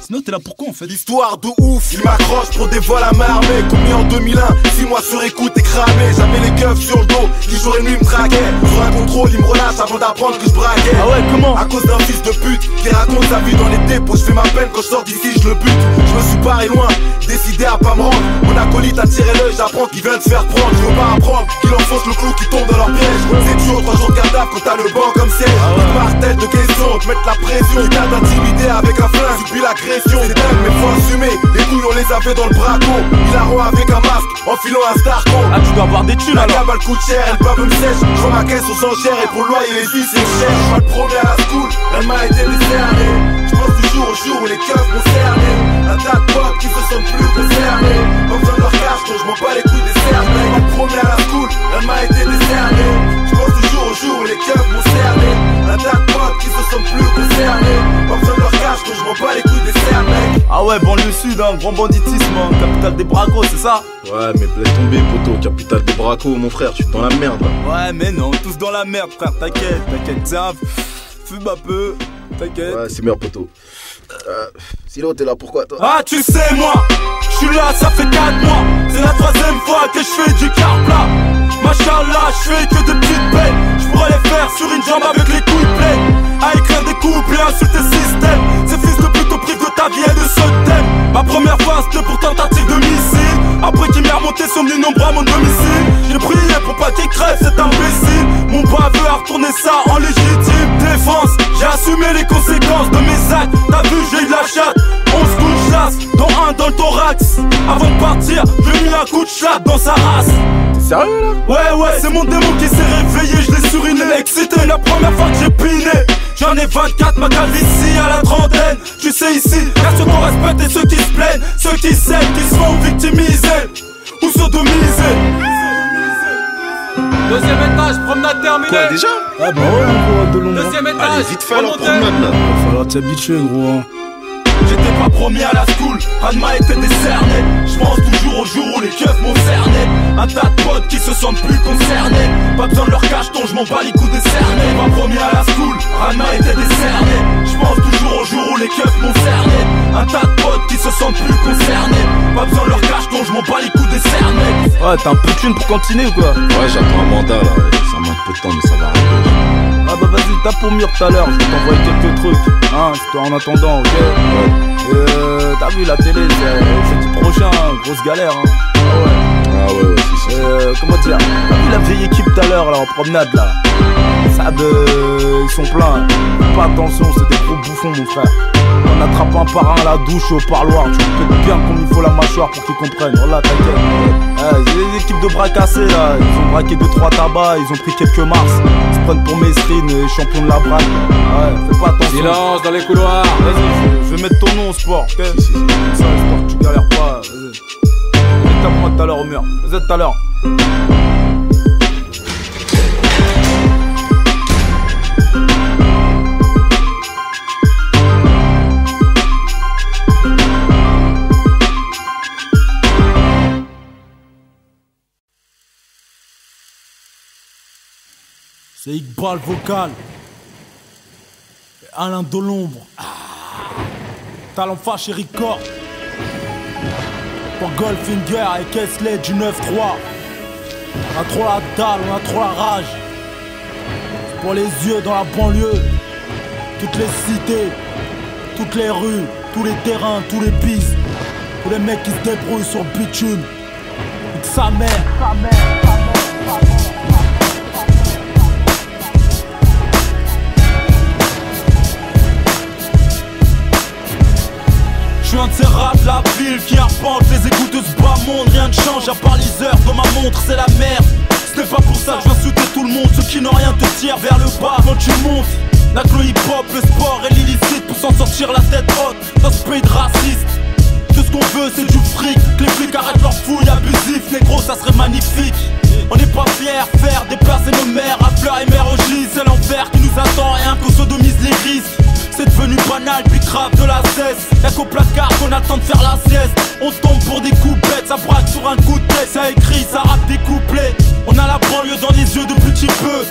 Sinon t'es là pour quoi en fait?
L'histoire de ouf, il m'accroche pour des vols à main armée. Commis en 2001, 6 mois sur écoute et cramé. J'avais les keufs sur le dos, qui jour et nuit me traquaient. Sur un contrôle, il me relâche avant d'apprendre que je braquais.
Ah ouais, comment?
À cause d'un fils de pute qui raconte sa vie dans les dépôts. Je fais ma peine quand je sors d'ici, je le bute. Je me suis barré loin, décidé à pas me rendre. Mon acolyte a tiré l'œil, j'apprends qu'il vient de se faire prendre. Je veux pas apprendre qu'il enfonce le clou qui tombe dans leur piège. C'est toujours 3 jours de garde quand t'as le banc comme siège. Martel de questions, te mettre la pression. Qui t'a intimidé avec un flingue, subis l'agression. C'est dingue mais faut assumer, les couilles on les avait dans le braco. Il a rond avec un masque, en filant un Starco.
Ah tu dois avoir des thunes
la
alors.
La cabale coûte cher, elle bave me sèche. Je vois ma caisse aux enchères et pour le loyer les vies c'est cher. Je suis le premier à la school, elle m'a été décernée. Je pense du jour au jour où les keufs m'ont cerné. Un tas de potes qui se sentent plus concernés. Pas besoin de leur cash, je m'en bats les couilles des cernés. Je suis le premier à la school, elle m'a été décernée. Je pense du jour au jour où les keufs m'ont cerné. Un tas de potes qui se sentent plus concernés. Pas besoin de leur cash, je m'en bats les couilles des cernés.
Ah ouais, banlieue sud, hein, grand banditisme, hein, capitale des bracos, c'est ça?
Ouais, mais laisse tomber, poteau, capitale des bracos, mon frère, tu es dans la merde là.
Ouais, mais non, tous dans la merde, frère, t'inquiète, tiens, fume un peu, t'inquiète.
Ouais, c'est meilleur, poteau. Sinon, t'es là pourquoi, toi?
Ah, tu sais, moi, je suis là, ça fait 4 mois. C'est la 3ème fois que je fais du carplat. Machallah, je fais que de petites peines. Je pourrais les faire sur une jambe avec les couilles pleines. À écrire des couplets, insulter le système. Ces fils de pute au prix de ta vie et de ce thème. Ma première fois c'était pour tentative de missile. Après qu'il m'ait remonté sont venus nombreux à mon domicile. J'ai prié pour pas qu'il crève cet imbécile. Mon baveux a retourné ça en légitime défense. J'ai assumé les conséquences de mes actes. T'as vu j'ai eu de la chatte. 11 coups de chasse, dont un dans le thorax. Avant de partir, j'ai mis un coup de chatte dans sa race.
T'es sérieux là?
Ouais, c'est mon démon qui s'est réveillé, je l'ai suriné. Excité la première fois que j'ai piné. J'en ai 24, ma calvitie à la trentaine. Tu sais ici, y'a ceux qu'on respecte et ceux qui se plaignent. Ceux qui s'aiment, qui se font victimiser ou sodomiser.
2ème étage, promenade terminée.
Quoi déjà?
Ah bah ouais, on voit de long.
2ème étage,
allez, vite fait alors
remontez.
promenade là.
Va falloir t'habituer gros hein.
J'étais pas premier à la school, Ranma était décerné. J'pense toujours au jour où les keufs m'ont cerné. Un tas de potes qui se sentent plus concernés. Pas besoin de leur cacheton, j'm'en bats les coups décernés. Pas premier à la school, Ranma était décerné. J'pense toujours au jour où les keufs m'ont cerné. Un tas de potes qui se sentent plus concernés. Pas besoin de leur cacheton, j'm'en bats les coups décernés.
Ouais, t'as un peu de thune pour continuer ou quoi?
Ouais, j'attends un mandat là, ça manque peu de temps mais ça va arriver.
Ah bah vas-y, tape pour mur tout à l'heure, je vais t'envoyer quelques trucs. Hein, c'est toi en attendant, ok? Ouais. T'as vu la télé, c'est jeudi prochain, hein, grosse galère, hein.
Ah ouais, si.
Comment dire? T'as vu la vieille équipe tout à l'heure là en promenade là? Ils sont pleins. Fais pas attention, c'est des gros bouffons mon frère. On attrape un par un à la douche au parloir. Tu pètes bien comme il faut la mâchoire pour qu'ils comprennent. Voilà, t'inquiète. J'ai des équipes de bras cassés là. Ils ont braqué 2-3 tabacs, ils ont pris quelques mars. Ils se prennent pour Mesrine et champion de la braque. Ouais, fais pas attention.
Silence dans les couloirs.
Vas-y, je vais mettre ton nom au sport, ok? Ça, histoire que tu galères pas. Vas-y. Tape-moi tout à l'heure au mur. Vas-y, tout à l'heure.
C'est Iqbal vocal et Alain Delombre. Talent fâché record. Pour Goldfinger et Kesley du 9-3. On a trop la dalle, on a trop la rage. C'est pour les yeux dans la banlieue. Toutes les cités, toutes les rues, tous les terrains, tous les pistes. Tous les mecs qui se débrouillent sur le bitume. Nique sa mère, sa mère, sa mère. Je suis un de ces rats de la ville qui arpentent les égouts de ce bas monde. Rien ne change à part les heures dans ma montre, c'est la merde. Ce n'est pas pour ça que je viens souter tout le monde. Ceux qui n'ont rien te tirent vers le bas quand tu montes. N'a que le hip-hop, le sport et l'illicite pour s'en sortir la tête haute dans ce pays de racistes. Tout ce qu'on veut c'est du fric, que les flics arrêtent leur fouille abusif. Négro ça serait magnifique. On n'est pas fiers, faire déplacer nos mères à fleurs et mères au gis. C'est l'enfer qui nous attend, rien qu'on sodomise les risques. C'est devenu banal, puis grave de la cesse. Y'a qu'au placard qu'on attend de faire la sieste. On tombe pour des coups bêtes, ça braque sur un coup de tête. Ça écrit, ça rappe des couplets. On a la banlieue dans les yeux depuis petit peu.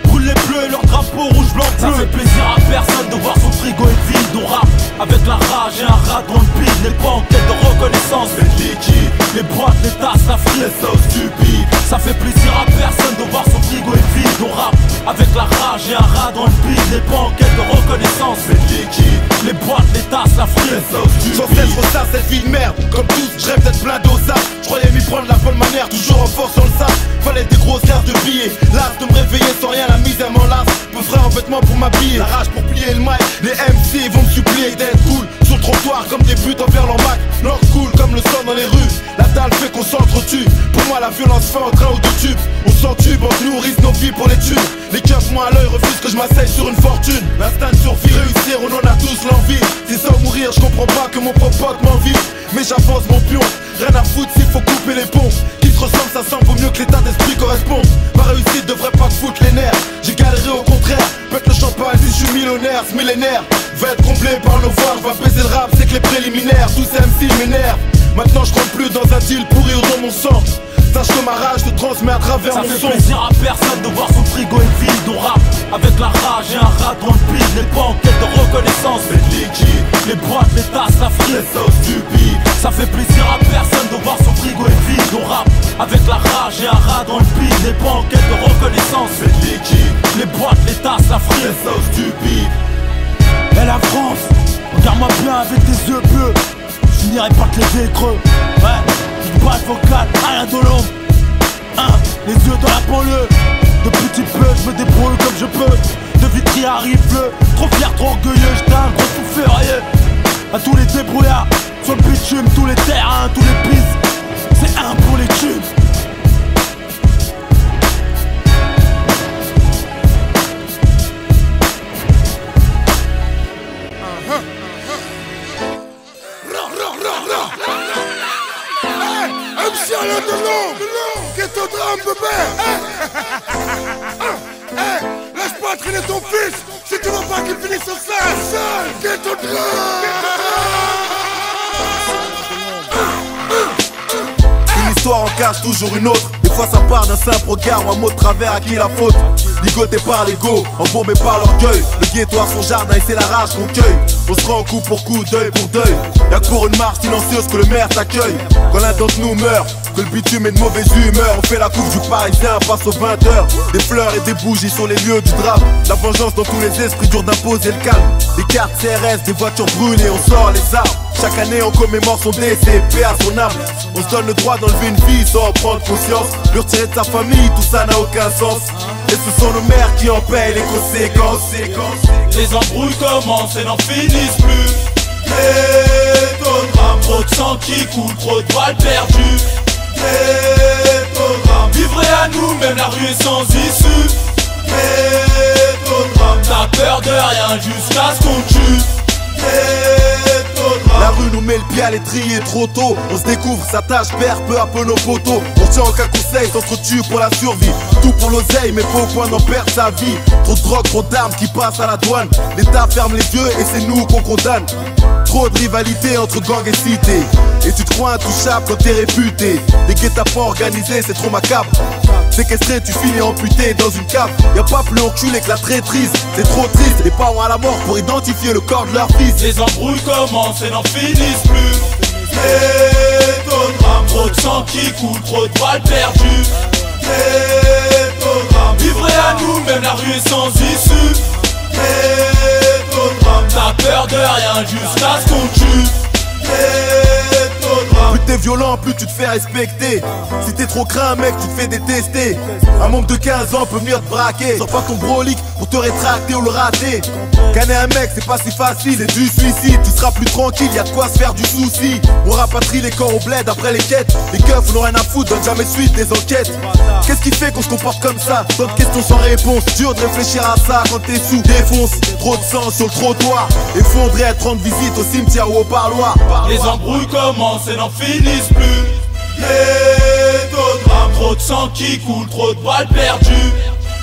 Brûle les bleus, leur drapeau rouge, blanc, bleu. Ça fait plaisir à personne de voir son frigo est vide. On rappe avec la rage et un rat dans le bide. N'est pas en quête de reconnaissance, mais de liquide. Les boîtes, les tasses, la frite, les sauces stupides. Ça fait plaisir à personne de voir son frigo est vide. On rappe avec la rage et un rat dans le bide. N'est pas en quête de reconnaissance, mais de liquide. Les boîtes, les tasses, la frite, les sauces stupides.
Sans cesse ressasse cette vie de merde. Comme tous, je rêve d'être plein d'osas. Je croyais m'y prendre la bonne manière, toujours en force sur le sas. Fallait des grosses cartes de billets. L'as de me réveiller sans rien, la misère m'enlace. Peu frais en vêtements pour m'habiller. La rage pour plier le mic. Les MC vont me supplier d'être cool. Sur le trottoir comme des putes envers leur Mac. Leur cool comme le sang dans les rues. La dalle fait qu'on s'entretue. Pour moi la violence fait en train ou de tube. On s'entube, on nourrit nos vies pour les thunes. Les keufs moi à l'œil refusent que je m'asseye sur une fortune. L'instinct de survie, réussir on en a tous l'envie. C'est ça ou mourir, je comprends pas que mon propre pote m'envie. Mais j'avance mon pion, rien à foutre s'il faut couper les ponts. Qui se ressemble, ça semble, vaut mieux que l'état d'esprit corresponde. Ma réussite devrait pas te foutre les nerfs. J'ai galéré au contraire, pète le champagne si je suis millionnaire. Ce millénaire va être complet par nos voix. Va baiser le rap, c'est que les préliminaires. Tous ces MC m'énervent. Maintenant je rentre plus dans un deal pourri ou dans mon sang. Sache que ma rage te transmet à travers mon son. Ça fait plaisir à personne de voir son frigo est vide. On rappe avec la rage et un rat dans le bide. N'est pas en quête de reconnaissance, mais de liquide. Les boîtes, les tasses, la frite, les sauces stupides. Ça fait plaisir à personne de voir son frigo est vide. On rappe avec la rage et un rat dans le bide. N'est pas en quête de reconnaissance, mais de liquide. Les boîtes, les tasses, la frite, les sauces stupides. Et la France, regarde-moi bien avec tes yeux bleus. Je n'irai pas te les creux. Ouais, Iqbal vocal, Alain Delombre. Les yeux dans la banlieue. De petit peu, je me débrouille comme je peux. De Vitry à Rifle, trop fier, trop orgueilleux. J'étais un gros fou furieux. À tous les débrouillards, sur le bitume, tous les terrains, tous les pistes. C'est un pour les tubes.
MC Alain Delombre, qu'est-ce que drame, bébé? Laisse pas pas traîner ton fils si tu veux pas qu'il finisse seul. Ghetto Drum.
Une histoire en cache toujours une autre. Des fois ça part d'un simple regard ou un mot de travers à qui la faute. Ligoté par l'ego, embourbé par l'orgueil. Le ghetto a son jardin et c'est la rage qu'on cueille. On se rend coup pour coup, deuil pour deuil. Y'a que pour une marche silencieuse que le maire t'accueille. Quand l'un d'entre nous meurt, que le bitume est de mauvaise humeur, on fait la coupe du parisien, passe aux 20h. Des fleurs et des bougies sur les lieux du drame. La vengeance dans tous les esprits, dur d'imposer le calme. Des cartes CRS, des voitures brûlées, on sort les armes. Chaque année on commémore son décès, paix à son âme. On se donne le droit d'enlever une vie sans en prendre conscience. Le retirer de sa famille, tout ça n'a aucun sens. Et ce sont nos mères qui en payent les conséquences.
Les embrouilles commencent et n'en finissent plus. Ghetto drame, trop de sang qui coule, trop de balles perdues. Ghetto drame, livré à nous, même la rue est sans issue. Ghetto drame, t'as peur de rien jusqu'à ce qu'on tue.
La rue nous met le pied à l'étrier trop tôt. On se découvre, s'attache, perd peu à peu nos poteaux. On tient aucun conseil, s'entretue pour la survie. Tout pour l'oseille, mais pas au point d'en perdre sa vie. Trop de drogue, trop d'armes qui passent à la douane. L'État ferme les yeux et c'est nous qu'on condamne. Trop de rivalité entre gang et cité. Et tu te crois intouchable quand t'es réputé. Des guet-apens organisés, c'est trop macabre. Séquestré, tu finis amputé dans une cave. Y'a pas plus enculé que la traîtrise. C'est trop triste, les parents à la mort pour identifier le corps de leur fils.
Les embrouilles commencent et n'en finissent plus. Ghetto drame, trop de sang qui coule, trop de balles perdues. Ghetto drame, livré à nous, même la rue est sans issue. Ghetto drame, t'as peur de rien jusqu'à ce qu'on tue.
Plus t'es violent, plus tu te fais respecter. Si t'es trop craint, mec, tu te fais détester. Un môme de 15 ans peut venir te braquer. Sors pas ton brolic pour te rétracter ou le rater. Canner un mec, c'est pas si facile, c'est du suicide. Tu seras plus tranquille, y'a de quoi se faire du souci. On rapatrie les corps au bled après les quêtes. Les keufs, on n'a rien à foutre, donne jamais suite des enquêtes. Qu'est-ce qui fait qu'on se comporte comme ça? Tant de questions sans réponse. Dur de réfléchir à ça quand t'es sous. Défonce, trop de sang sur le trottoir. Effondré à 30 visites au cimetière ou au parloir.
Les embrouilles commencent et n'en finissent plus. Ghetto drame, trop de sang qui coule, trop de balles perdues.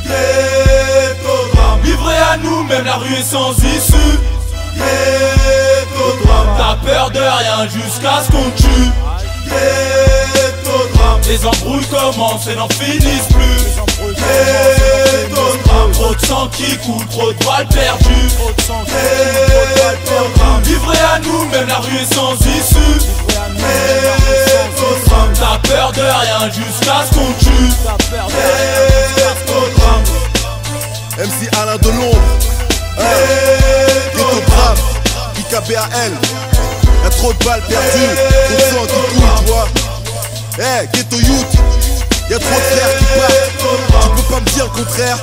Ghetto drame, livré à nous, même la rue est sans issue. Ghetto drame, t'as peur de rien jusqu'à ce qu'on tue. Ghetto drame, les embrouilles commencent et n'en finissent plus. Ghetto drame, trop de sang qui coule, trop de balles perdues. Ghetto drame, livré à nous, même la rue est sans issue. Ghetto drame, t'as peur de rien jusqu'à ce qu'on tue. Ghetto drame,
MC Alain de Londres, Ghetto drame, IKBAL. Y'a trop de balles perdues, trop de sang qui coule, tu vois. Eh, Ghetto Youth, y'a trop de frères qui partent. Tu peux pas me dire le contraire.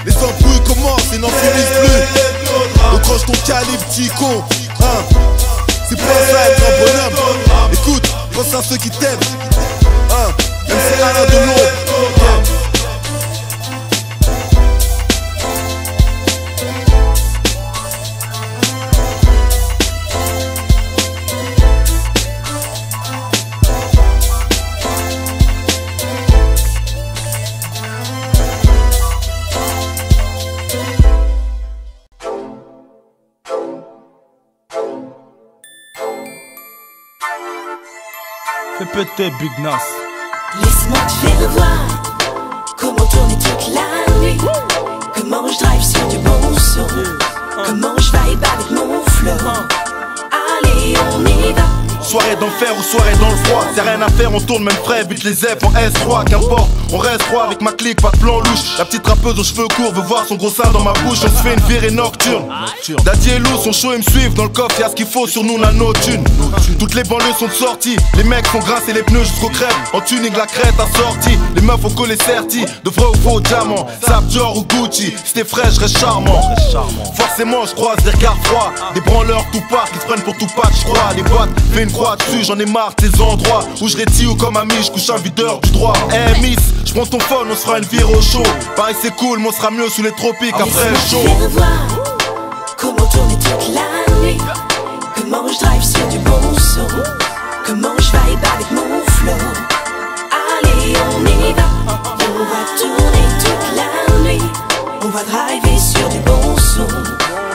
Les embrouilles commencent et n'en finissent plus. Donc range ton calibre, petit con. C'est pas ça être un bonhomme. Écoute, pense à ceux qui t'aiment. MC Alain de Londres.
Fais péter Big Nas.
Laisse-moi te faire voir comment tourner toute la nuit. Comment je drive sur du bon son. Comment je vibe avec mon flow. Allez, on y va.
Soirée d'enfer ou soirée dans le froid. C'est rien à faire, on tourne même frais, vite les F en S3. Qu'importe, on reste froid avec ma clique, pas de plan louche. La petite rappeuse aux cheveux courts veut voir son gros sein dans ma bouche. On se fait une virée nocturne. Daddy et Lou sont chauds et me suivent. Dans le coffre y'a ce qu'il faut, sur nous on a nos thunes. Toutes les banlieues sont de sortie. Les mecs font grincer les pneus jusqu'aux crêpes. En tuning la crête a sorti. Les meufs ont collé certi. De vrai ou faux diamant. Zap Dior ou Gucci. Si t'es frais, je reste charmant. Forcément je croise des regards froids. Des branleurs tout part qui se prennent pour tout pack, je crois. Les boîtes, fais une croix dessus, j'en ai marre de ces endroits où je rétille ou comme ami, je couche un videur du droit. Eh Miss, je prends ton phone, on se fera une vire au chaud. Pareil c'est cool, mais on sera mieux sous les tropiques après le show.
Laisse-moi te faire voir comment tourner toute la nuit. Comment je drive sur du bon son. Comment je vibe avec mon flow. Allez, on y va. On va tourner toute la nuit. On va driver sur du bon son.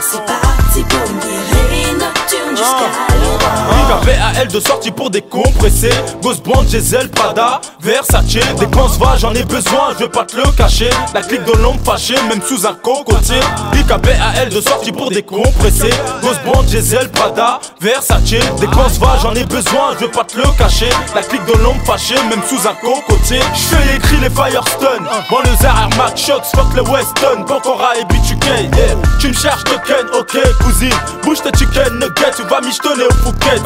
C'est parti pour une virée nocturne jusqu'à l'aurore.
IKBAL de sortie pour décompresser. Ghost Band, Diesel, Prada, Versace. Dépense va, j'en ai besoin, je vais pas te le cacher. La clique de l'homme fâché, même sous un cocotier. IKBAL de sortie pour décompresser. Ghost Band, Diesel, Prada, Versace. Dépense va, j'en ai besoin, je vais pas te le cacher. La clique de l'homme fâché, même sous un cocotier. J'fais écrit les Firestone. Banlieusard, Air Max, Shox, fuck le Weston. Pancora et B2K, yeah. Tu me cherches token, ok cousine. Bouge tes chicken nuggets, tu vas michetonner au Phuket.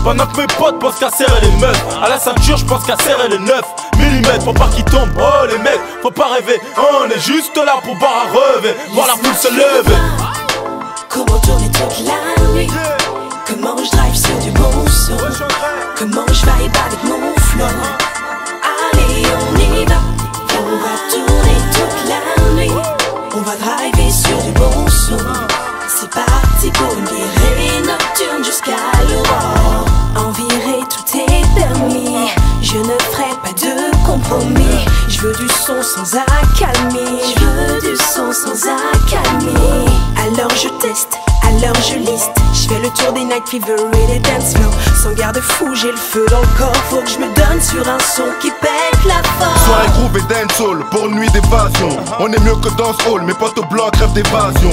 Pendant que mes potes pensent qu'à serrer les meufs, à la ceinture j'pense qu'à serrer les 9 mm. Faut pas qu'ils tombent, oh les mecs, faut pas rêver. On est juste là pour boire à rêver, voir la foule se lever.
Comment tourner toute la nuit, comment je drive sur du bon son, comment je vibe avec mon flow. Allez on y va, on va tourner toute la nuit, on va driver sur du bon son. C'est parti pour une virée nocturne jusqu'à l'aurore. En virée tout est permis, je ne ferai pas de compromis. Je veux du son sans accalmie, je veux du son sans accalmie. Alors je teste, alors je liste, je fais le tour des night fever et des dance floors. Sans garde-fou, j'ai le feu dans le corps, faut que je me donne sur un son qui pète la force.
Soirée groove et dancehall pour une nuit d'évasion. On est mieux que dans ce hall, mes potes blancs crèvent d'évasion.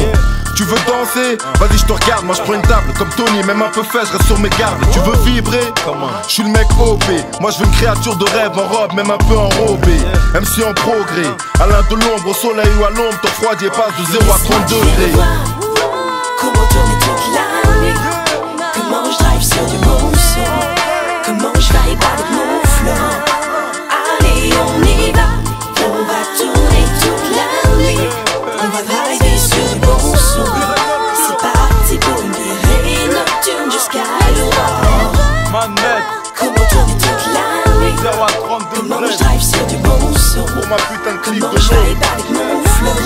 Tu veux danser? Vas-y je te regarde, moi je prends une table comme Tony, même un peu fait, je reste sur mes gardes. Tu veux vibrer? Je suis le mec OP, moi je veux une créature de rêve en robe, même un peu enrobé. MC en progrès, Alain de l'ombre, au soleil ou à l'ombre, ton froidier passe de 0 à 30 degrés.
Comment tourner toute la nuit, comment je drive sur du bon son, comment je vibe avec mon flow. Allez on y va, on va tourner toute la nuit, on va driver sur du bon son. C'est parti pour une virée nocturne jusqu'à l'aurore. Comment tourner toute la nuit, comment je drive sur du bon son,
pour ma putain de clip
comment
de
je
show.
vibe avec mon flow.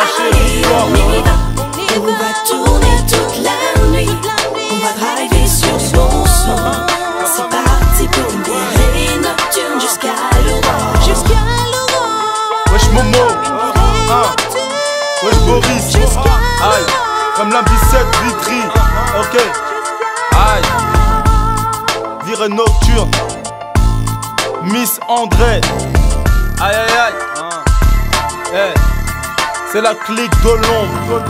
Allez on y va, on va tourner toute la nuit, on va driver sur du bon son. C'est parti pour une virée nocturne jusqu'à l'aurore. Jusqu'à l'aurore.
Wesh Momo, wesh Boris, aïe, comme la bicette Vitry, ok, aïe, virée nocturne, Miss André, aïe aïe aïe, hey. C'est la clique de l'ombre.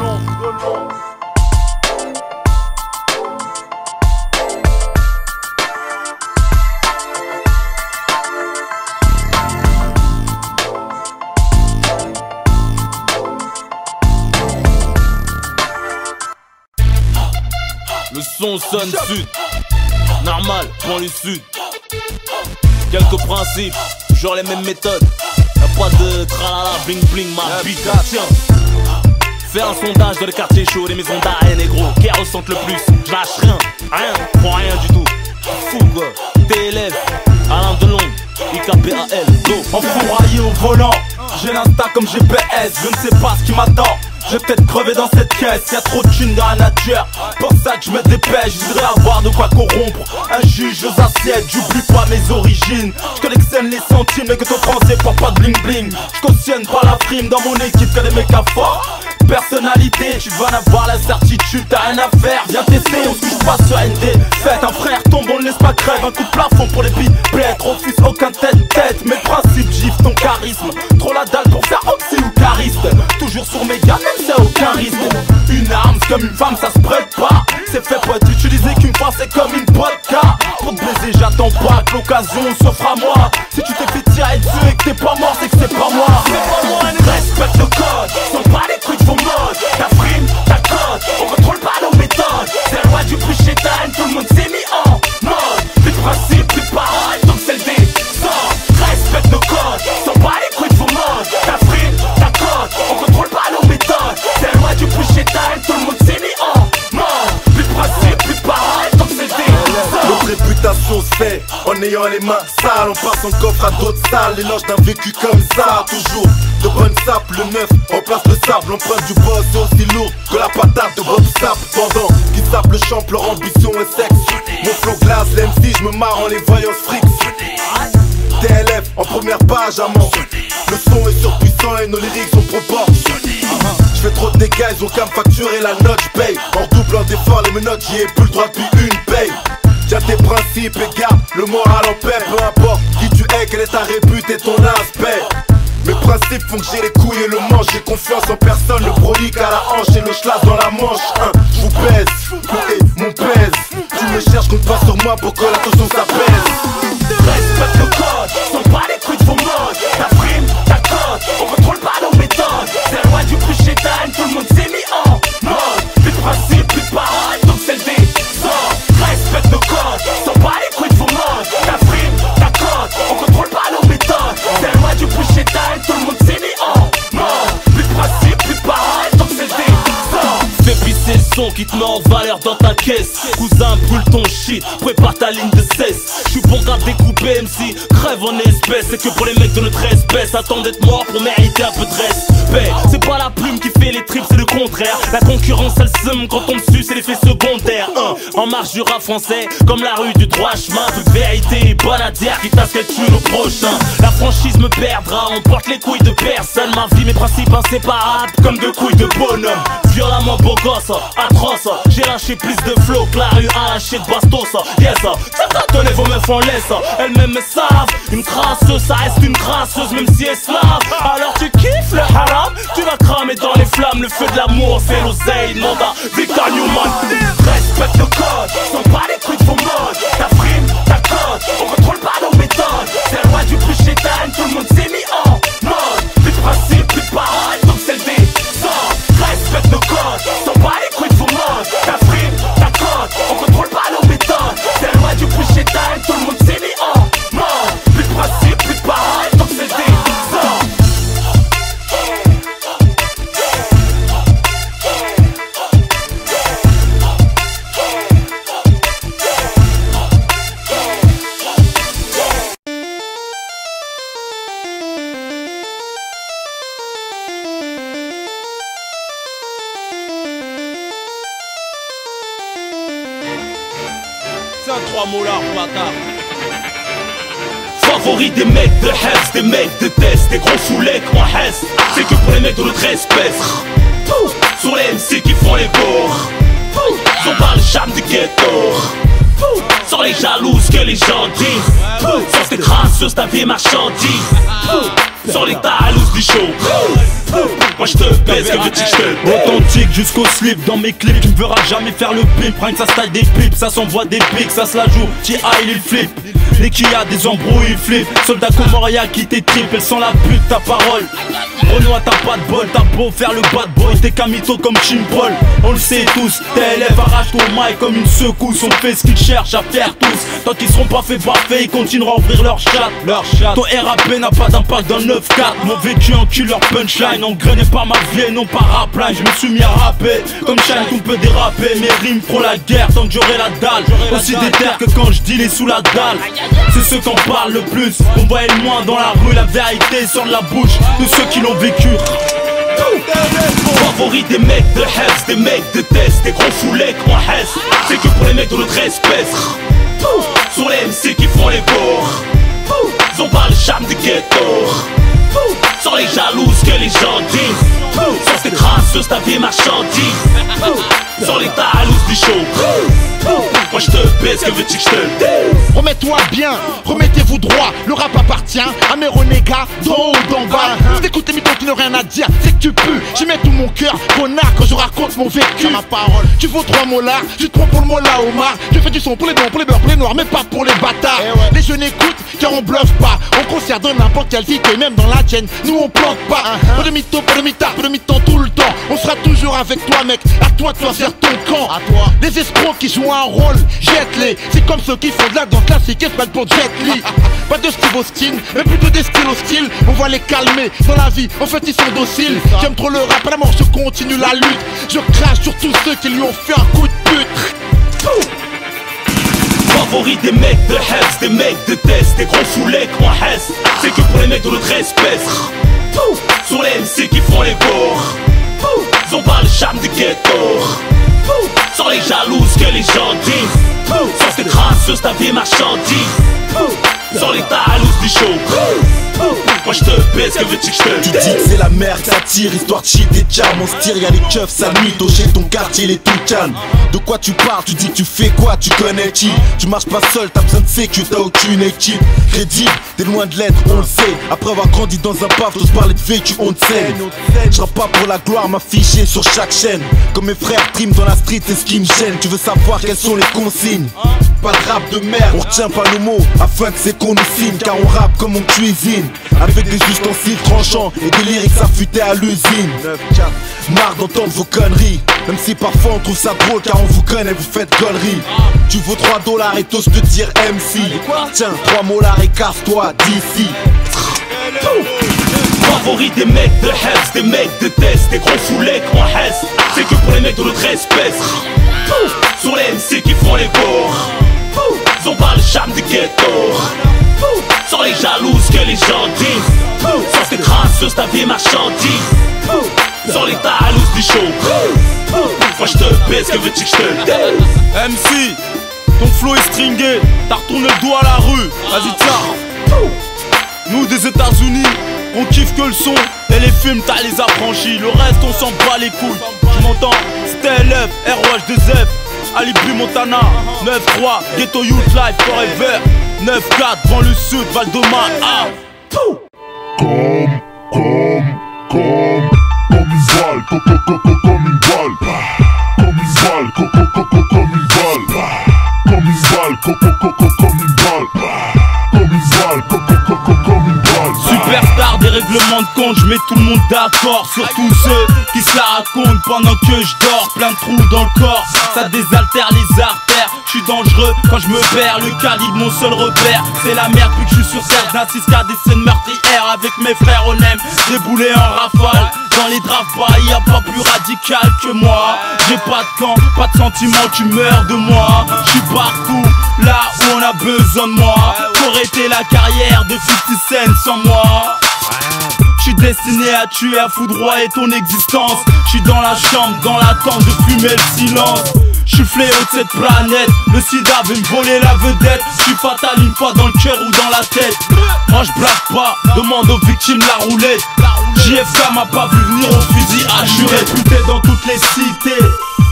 Le son sonne sud, normal, banlieue sud. Quelques principes, genre les mêmes méthodes. Y'a pas de tralala, bling bling, ma bite. Tiens, fais un sondage dans les quartiers chauds, les maisons d'arrêt négro. Qui ressentent le plus? Je lâche rien, pour rien du tout. Fou quoi, TLF, Alain Delon, IKBAL, go.
Enfouraillé au volant, j'ai l'insta comme GPS, je ne sais pas ce qui m'attend. Je vais peut-être crever dans cette caisse, y'a trop de thunes dans la nature. Pour ça que je me dépêche, je voudrais avoir de quoi corrompre un juge aux assiettes, j'oublie pas mes origines. Je collectionne les centimes, mais que ton français prend pas de bling bling. Je cautionne pas la frime dans mon équipe, que des mecs à fort. Personnalité, tu vas en avoir la certitude, t'as rien à faire, viens tester, on se couche pas sur ND. Faites un frère tombe, on ne laisse pas crève, un coup de plafond pour les biplettes, refuse aucun tête-tête. Mes principes giflent ton charisme, trop la dalle pour faire oxy ou chariste. Toujours sur mes gars, même c'est aucun risque. Une arme, c'est comme une femme, ça se prête pas. C'est fait pour être utilisé qu'une fois, c'est comme une vodka. Pour te baiser, j'attends pas que l'occasion s'offre à moi. Si tu t'es fait tirer dessus et que t'es pas mort, c'est que c'est pas moi. C'est pas moi, respecte le code, sont pas les couilles de vos modes. Ta frime, ta cote, on contrôle pas nos méthodes. C'est la loi du plus chétan, tout le monde s'est mis en mode. Plus de principe, plus de paroles, donc c'est le désordre. Respecte nos codes, sont pas les couilles de vos modes. Ta frime, ta cote, on contrôle pas nos méthodes. C'est la loi du plus chétan, tout le monde s'est mis en mode. Plus de principe, plus de paroles, donc c'est le désordre.
Notre réputation se fait en ayant les mains sales. On passe en coffre à d'autres salles, l'éloge d'un vécu comme ça. Toujours de bonnes sapes, le neuf, on place le sable. L'empreinte du boss est aussi lourde que la patate de Bob Sapp. Pendant qu'ils sapent le champ, leur ambition est sexe. Mon flow glace, l'MC, je me marre en les voyant fric. TLF en première page, amant. Le son est surpuissant et nos lyrics sont proportionnés. Je fais trop de dégâts, ils ont qu'à me facturer la note, j'paye. En doublant d'efforts les menottes, j'y ai plus le droit depuis une paye. Tiens tes principes et garde le moral en paix. Peu importe qui tu es, quelle est ta répute et ton aspect. Mes principes font que j'ai les couilles et le manche. J'ai confiance en personne, le brolique à la hanche et le schlass dans la manche. Je vous baise, mon pèse. Tu me cherches, compte pas sur moi pour que l'attention s'apaise.
Respecte le code, sans pas les couilles de vos modes. Ta frime, ta cote, on contrôle pas nos méthodes. C'est loin du plus chétan, tout le monde s'est mis en mode. Plus de principes, plus de paroles, donc c'est le désordre. Respecte le code, sans pas les couilles de vos modes. Ta frime, ta cote, on contrôle pas nos méthodes. C'est loin du plus chétan, tout le monde s'est mis en mode. Plus de principes, plus de paroles, donc c'est le désordre.
Fais pisser le son qui te met en valeur dans ta caisse. Cousin, brûle ton shit, prépare ta ligne de cesse. J'suis pour grave découper MC, crève en espèces. C'est que pour les mecs de notre espèce, attends d'être mort pour mériter un peu de respect. C'est pas la plume qui fait les tripes, c'est le contraire. La concurrence elle seum quand on me suce, c'est l'effet secondaire. En marche du rap français, comme la rue du droit chemin. Toute vérité est bonne à dire, quitte à ce qu'elle tue nos prochains. La franchise me perdra, on porte les couilles de personne. Ma vie, mes principes inséparables, comme deux couilles de bonhomme. Violemment beau gosse, atroce. J'ai lâché plus de flow que la rue a lâché de bastos. Yes, ça t'a donné vos meufs en laisse. Elles-mêmes me savent, une crasseuse, ça reste une crasseuse même si elle se lave. Alors tu kiffes le haram, tu vas cramer dans les flammes. Le feu de l'amour, c'est l'oseille, demande à Victor Newman.
Respecte le code, sans pas les couilles de vos modes. Ta frime, ta cote, on contrôle pas nos méthodes. C'est loin du plus chétan, tout le monde s'est mis en mode. Plus de principes, plus de paroles, donc c'est le désordre. Respecte le code, sans pas les couilles de vos modes. Ta frime, ta cote, on contrôle pas nos méthodes. C'est loin du plus chétan, tout le monde s'est mis en mode. Plus de principes, plus de paroles, donc c'est le désordre.
C'est un 3 molars, bâtard.
Favori des mecs de Hess, des mecs de test, des gros foulets en Hess. C'est que pour les mecs de notre espèce. Sur les MC qui font les bourgs. Ils ont pas le charme du ghetto. Sans les jalouses que les gens disent. Sans tes crasseuses, ta vie marchandise. Sans les talouses du show. Moi je te baise, que veux-tu que je te baise?
Authentique jusqu'au slip dans mes clips. Tu me verras jamais faire le pimp. Rien que ça style des pipes, ça s'envoie des pics, ça se la joue. T.I. il flip. Dès qu'il y a des embrouilles, il flip. Soldat Comoria qui t'étripe, elles sont la pute, ta parole. Renoir, t'as pas de bol, t'as beau faire le bad boy. T'es qu'un mytho comme Chimpol. On le sait tous, tes élèves arrachent ton mic comme une secousse. On fait ce qu'ils cherchent à faire tous. Tant qu'ils seront pas faits parfaits, ils continueront à ouvrir leur chat. Ton RAP n'a pas d'impact dans 9-4. Mon vécu encule leur punchline. Engrainé par ma vie, non par rapline. Je me suis mis à rapper, comme Shine qu'on peut déraper. Mes rimes feront la guerre tant que j'aurai la dalle. Aussi déter que quand je deal sous la dalle. C'est ceux qui en parlent le plus. On voit le moins dans la rue, la vérité sort de la bouche de ceux qui l'ont vécu.
Favori des mecs de Hess, des mecs de test, des gros foulets en Hess. C'est que pour les mecs de notre espèce. Sur les MC qui font les bourgs. Ils ont pas le charme du ghetto. Sans les jalouses que les gens disent. Sans tes crasseuses, ta vie marchandise. Sans les talouses du show. Moi je te baise, que veux-tu que je te dise?
Remets-toi bien, remettez-vous droit. Le rap appartient à mes renégats d'en haut ou d'en bas. Si t'écoutes les mythos qui n'ont rien à dire, c'est que tu pues. J'y mets tout mon cœur, connard, quand je raconte mon vécu. Ma parole, tu vaux 3 molars, tu te prends pour le mola Omar. Je fais du son pour les blancs, pour les beurs, pour les noirs, mais pas pour les bâtards. Les jeunes écoutent car on bluffe pas. On concert de n'importe quelle vie, et même dans la tienne, nous on plante pas. Pas de mytho, pas de mitard, pas de mythos tout le temps. On sera toujours avec toi mec, à toi de faire ton camp. À toi. Les escrocs qui jouent un rôle, jette-les. C'est comme ceux qui font de la danse classique et se battent pour Jet Li. Pas de style hostile, mais plutôt des styles hostiles. On va les calmer dans la vie, en fait ils sont dociles. J'aime trop le rap, à la mort je continue la lutte. Je crache sur tous ceux qui lui ont fait un coup de pute.
Favori des mecs de Hess, des mecs de test, des gros foulets en Hess. C'est que pour les mecs de notre espèce. Sur les MC qui font les bourgs. Ils ont pas le charme du ghetto. Sans les jalouses que les gens disent. Sans tes crasseuses, ta vie marchandise. Sans les talouses du show. moi je te baisse, que veux-tu que je te
Tu dis que c'est la merde, ça tire, histoire de shit et de charme. On se tire, y'a les keufs, ça mytho, chez ton quartier, les tout calme. De quoi tu parles, tu dis que tu fais quoi, tu connais qui? Tu marches pas seul, t'as besoin de sécu, t'as aucune équipe. Crédible, t'es loin de l'être, on le sait. Après avoir grandi dans un paf, t'oses parler de vécu, on te sait. Je rappe pas pour la gloire, m'afficher sur chaque chaîne. Comme mes frères trim dans la street, c'est ce qui me gêne. Tu veux savoir quelles sont les consignes? Pas de rap de merde, on retient pas nos mots afin que c'est qu'on nous signe. Car on rappe comme on cuisine, avec des ustensiles tranchants et des lyrics affûtés à l'usine. Marre d'entendre vos conneries, même si parfois on trouve ça drôle car on vous connaît, vous faites conneries. Tu vaux $3 et t'oses te dire MC. Tiens, 3 molars et casse-toi d'ici.
Favori des mecs de Hess, des mecs de test, des gros foulets en Hess. C'est que pour les mecs de notre espèce. Sur les MC qui font les bourgs, ils ont pas le charme du ghetto. Sans les jalouses que les gens disent, sans tes crasses, ta vie marchandise. Sans les talouses du show, moi je te baisse, que veux-tu que je te dise?
MC, ton flow est stringé, t'as retourné le doigt à la rue. Vas-y tiens. Nous des États-Unis, on kiffe que le son et les films, t'as les affranchis. Le reste on s'en bat les couilles. Tu m'entends? STLF, ROH2F, Alibi Montana, 9-3, Ghetto Youth Life Forever, 9-4, devant le sud, Val de Man. Ah,
comme une balle, comme une balle, comme une balle, comme une balle, comme une balle, comme une balle, comme une balle.
Superstar des règlements de compte, je mets tout le monde d'accord. Surtout ceux qui se la racontent pendant que je dors. Plein de trous dans le corps, ça désaltère les artères. Je suis dangereux quand je me perds, le calibre mon seul repère. C'est la merde depuis que je suis sur terre, j'assiste qu'à des scènes meurtrières. Avec mes frères on aime débouler en rafale. Dans les draps y a pas plus radical que moi. J'ai pas de camp, pas de sentiment, tu meurs de moi. Je suis partout, là où on a besoin de moi. Qu'aurait été la carrière de 50 Cent sans moi? J'suis destiné à tuer, à foudroyer ton existence. J'suis dans la chambre, dans l'attente de fumer le silence. J'suis fléau de cette planète, le sida veut me voler la vedette. J'suis fatal une fois dans le cœur ou dans la tête. Moi j'blague pas, demande aux victimes la roulette. JFK m'a pas vu venir au fusil à jurer. Réputé dans toutes les cités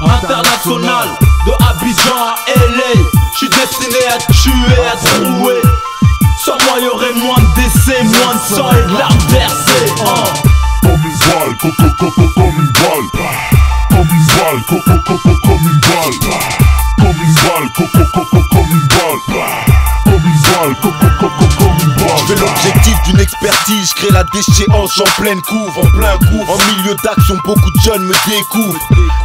internationales, de Abidjan à LA. J'suis destiné à tuer, à trouer. Sans moi y'aurait moins de décès, moins de sang et de larmes versées.
Comme une balle, comme une balle, comme une balle, comme une balle, comme une balle, comme une balle, comme une balle, comme une balle.
Je fais l'objectif d'une expertise, je crée la déchéance en pleine couve, en plein coup. En milieu d'action, beaucoup de jeunes me découvrent.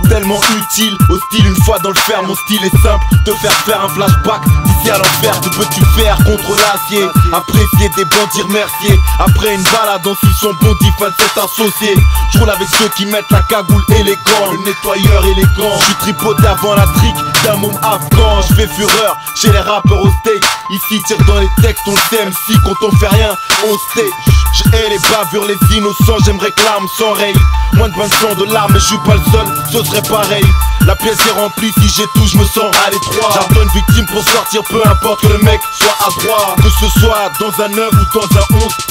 Tellement utile, hostile une fois dans le fer. Mon style est simple, te faire un flashback d'ici à l'enfer. Que peux-tu faire contre l'acier? Apprécier des bandits remerciés. Après une balade en sous son bondi, fan s'est associé. Je roule avec ceux qui mettent la cagoule et les gants, le nettoyeur élégant. Je suis tripoté avant la trique d'un môme afghan. Je fais fureur chez les rappeurs au steak. Ici tire dans les textes, on le sait, même si quand on fait rien, on sait. Je hais les bavures, les innocents, j'aimerais que l'arme s'enraye. Moins de 20 sang de larmes, mais je suis pas le seul, ce serait pareil. La pièce est remplie, si j'ai tout, je me sens à l'étroit. J'ardonne victime pour sortir, peu importe que le mec soit à droite. Que ce soit dans un 9 ou dans un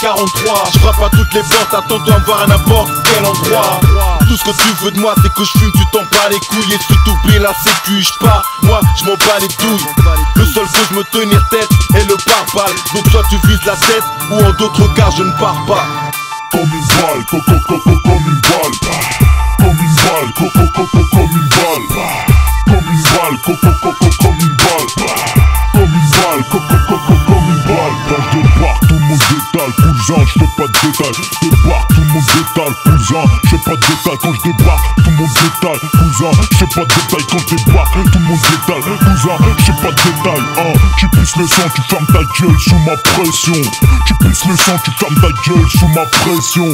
11-43. Je frappe à toutes les portes, attends-toi à me voir à n'importe quel endroit. Tout ce que tu veux de moi, c'est que je fume, tu t'en bats les couilles. Et si t'oublies la sécu, je pars, moi je m'en bats les douilles. Le seul que je me tenir tête est le pare-balles. Donc soit tu vises la tête, ou en d'autres cas je ne pars pas.
Comme une balle, comme une balle, comme une balle, comme une balle, comme une balle, comme une balle, comme une balle, comme une balle. Quand je débarque, tout le monde détale, cousin, je fais pas de détails. Débarque, tout le monde détale, cousin, je fais pas de détails. Quand je débarque, tout le monde détale, cousin, je fais pas de détails. Quand je débarque, tout le monde détale, cousin, je fais pas de détails. Tu pisses le sang, tu fermes ta gueule sous ma pression. Tu pisses le sang, tu fermes ta gueule sous ma pression.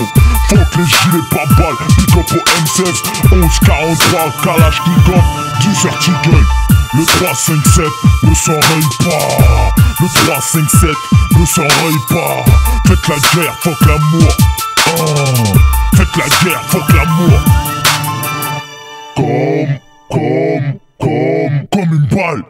Faut que les gilets par balles, pick up au M16, 11-43, Kalachnikov, 10 Article. Le 3-5-7 ne s'enraye pas. Le 3-5-7 ne s'enraye pas. Faites la guerre, fuck l'amour. Faites la guerre, fuck l'amour. Comme une balle.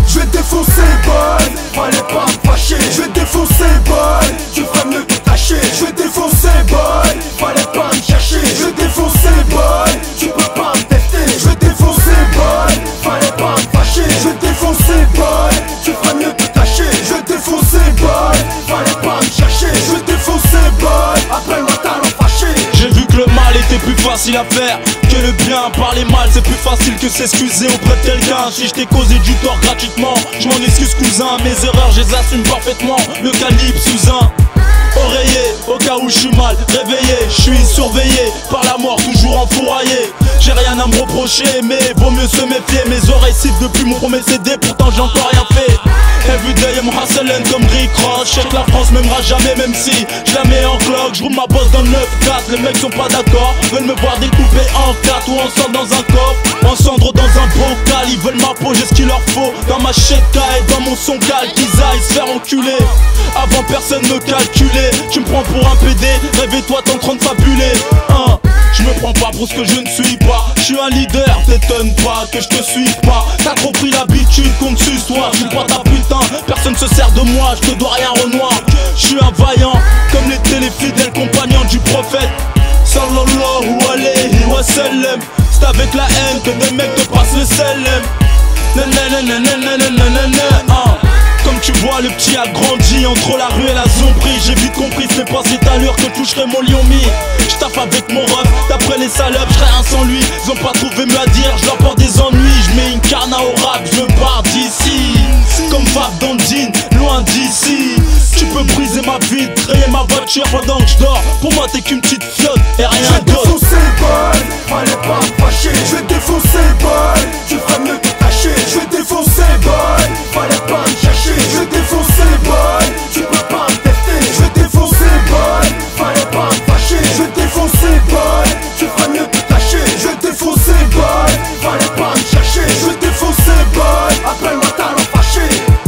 Je vais défoncer, boy. Fallait pas me fâcher. Je vais
défoncer, boy. Tu ferais mieux de tâcher. Je vais défoncer, boy. Fallait pas me chercher. Je vais défoncer, boy. Tu peux pas me tester. Je vais défoncer, boy. Fallait pas me fâcher. Je vais défoncer, boy. Tu ferais mieux de tâcher. Je vais défoncer, boy. Fallait pas me chercher. Je vais défoncer, boy. Appelle-moi talent fâché.
J'ai vu que le mal était plus facile à faire que le bien. Parler mal c'est plus facile que s'excuser auprès de quelqu'un. Si je t'ai causé du tort gratuitement, je m'en excuse cousin. Mes erreurs je les assume parfaitement. Le calibre sous un oreiller, au cas où je suis mal réveillé. Je suis surveillé par la mort, toujours enfouraillé. J'ai rien à me reprocher, mais vaut mieux se méfier. Mes oreilles sifflent depuis mon premier CD, pourtant j'ai encore rien fait. Everyday I'm hustling comme Rick Ross. Je sais que la France m'aimera jamais, même si je la mets en cloque. Je roule ma bosse dans le 9-4, les mecs sont pas d'accord. Veulent me voir découpé en 4 ou en cendre dans un coffre, en cendre dans un bocal. Ils veulent ma peau, j'ai ce qu'il leur faut dans ma cheka et dans mon son cal. Qu'ils aillent se faire enculer avant personne me calculer. Tu me prends pour un PD, réveille-toi t'es en train de fabuler. Je me prends pas pour ce que je ne suis pas. Je suis un leader, t'étonne pas que je te suive pas. T'as trop pris l'habitude qu'on te suce toi. Je suis pas ta putain, personne se sert de moi. Je te dois rien Renoir. Je suis un vaillant comme les téléfidèles compagnons du prophète sallallahu alayhi wa sallam. C'est avec la haine que des mecs te passent le salem. Comme tu vois le petit a grandi entre la rue et la zombie. J'ai vite compris ce n'est pas cette allure que toucherait mon lion mi. J'taffe avec mon ref, d'après les salopes j'serais un sans lui. Ils ont pas trouvé mieux à dire, je leur porte des ennuis. J'mets une carne au rap, je pars d'ici. Comme Fab Dandine, loin d'ici. Tu peux briser ma vie, rayer ma voiture pendant que je dors. Pour moi t'es qu'une petite fiotte et rien d'autre.
Je vais défoncer, boy. Fallait pas me fâcher. Je vais défoncer, boy. Tu ferais mieux de tâcher. Je vais défoncer, boy. Fallait pas me chercher. Je vais défoncer, boy. Tu peux pas me tester. Je vais défoncer, boy. Fallait pas me fâcher. Je vais défoncer, boy. Tu ferais mieux de tâcher. Je vais défoncer, boy. Fallait pas me chercher. Je vais défoncer, boy. Appelle-moi talent fâché.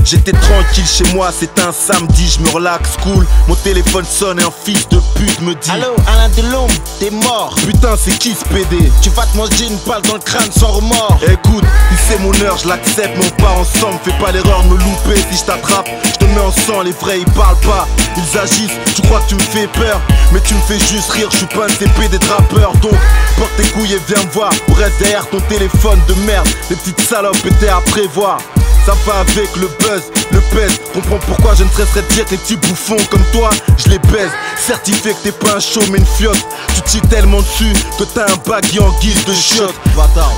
J'étais tranquille chez moi, c'était un samedi, je me relaxe cool. Mon téléphone sonne et un fils de pute me dit:
Allô, Alain Delon, t'es mort.
Putain, c'est qui ce PD?
Tu vas te manger une balle dans le crâne sans remords.
Écoute, si c'est mon heure, je l'accepte, mais on part ensemble. Fais pas l'erreur de me louper, si je t'attrape, je te mets en sang. Les vrais ils parlent pas, ils agissent. Tu crois que tu me fais peur, mais tu me fais juste rire. Je suis pas un CP des trappeurs, donc porte tes couilles et viens me voir. Ou reste derrière ton téléphone de merde. Les petites salopes étaient à prévoir. Ça va avec le buzz, le pèse. Comprends pourquoi je ne cesserai de dire que les petits bouffons comme toi, je les baise. Certifié que t'es pas un show mais une fiotte. Tu tires tellement dessus que t'as un baggy en guise de chiotte.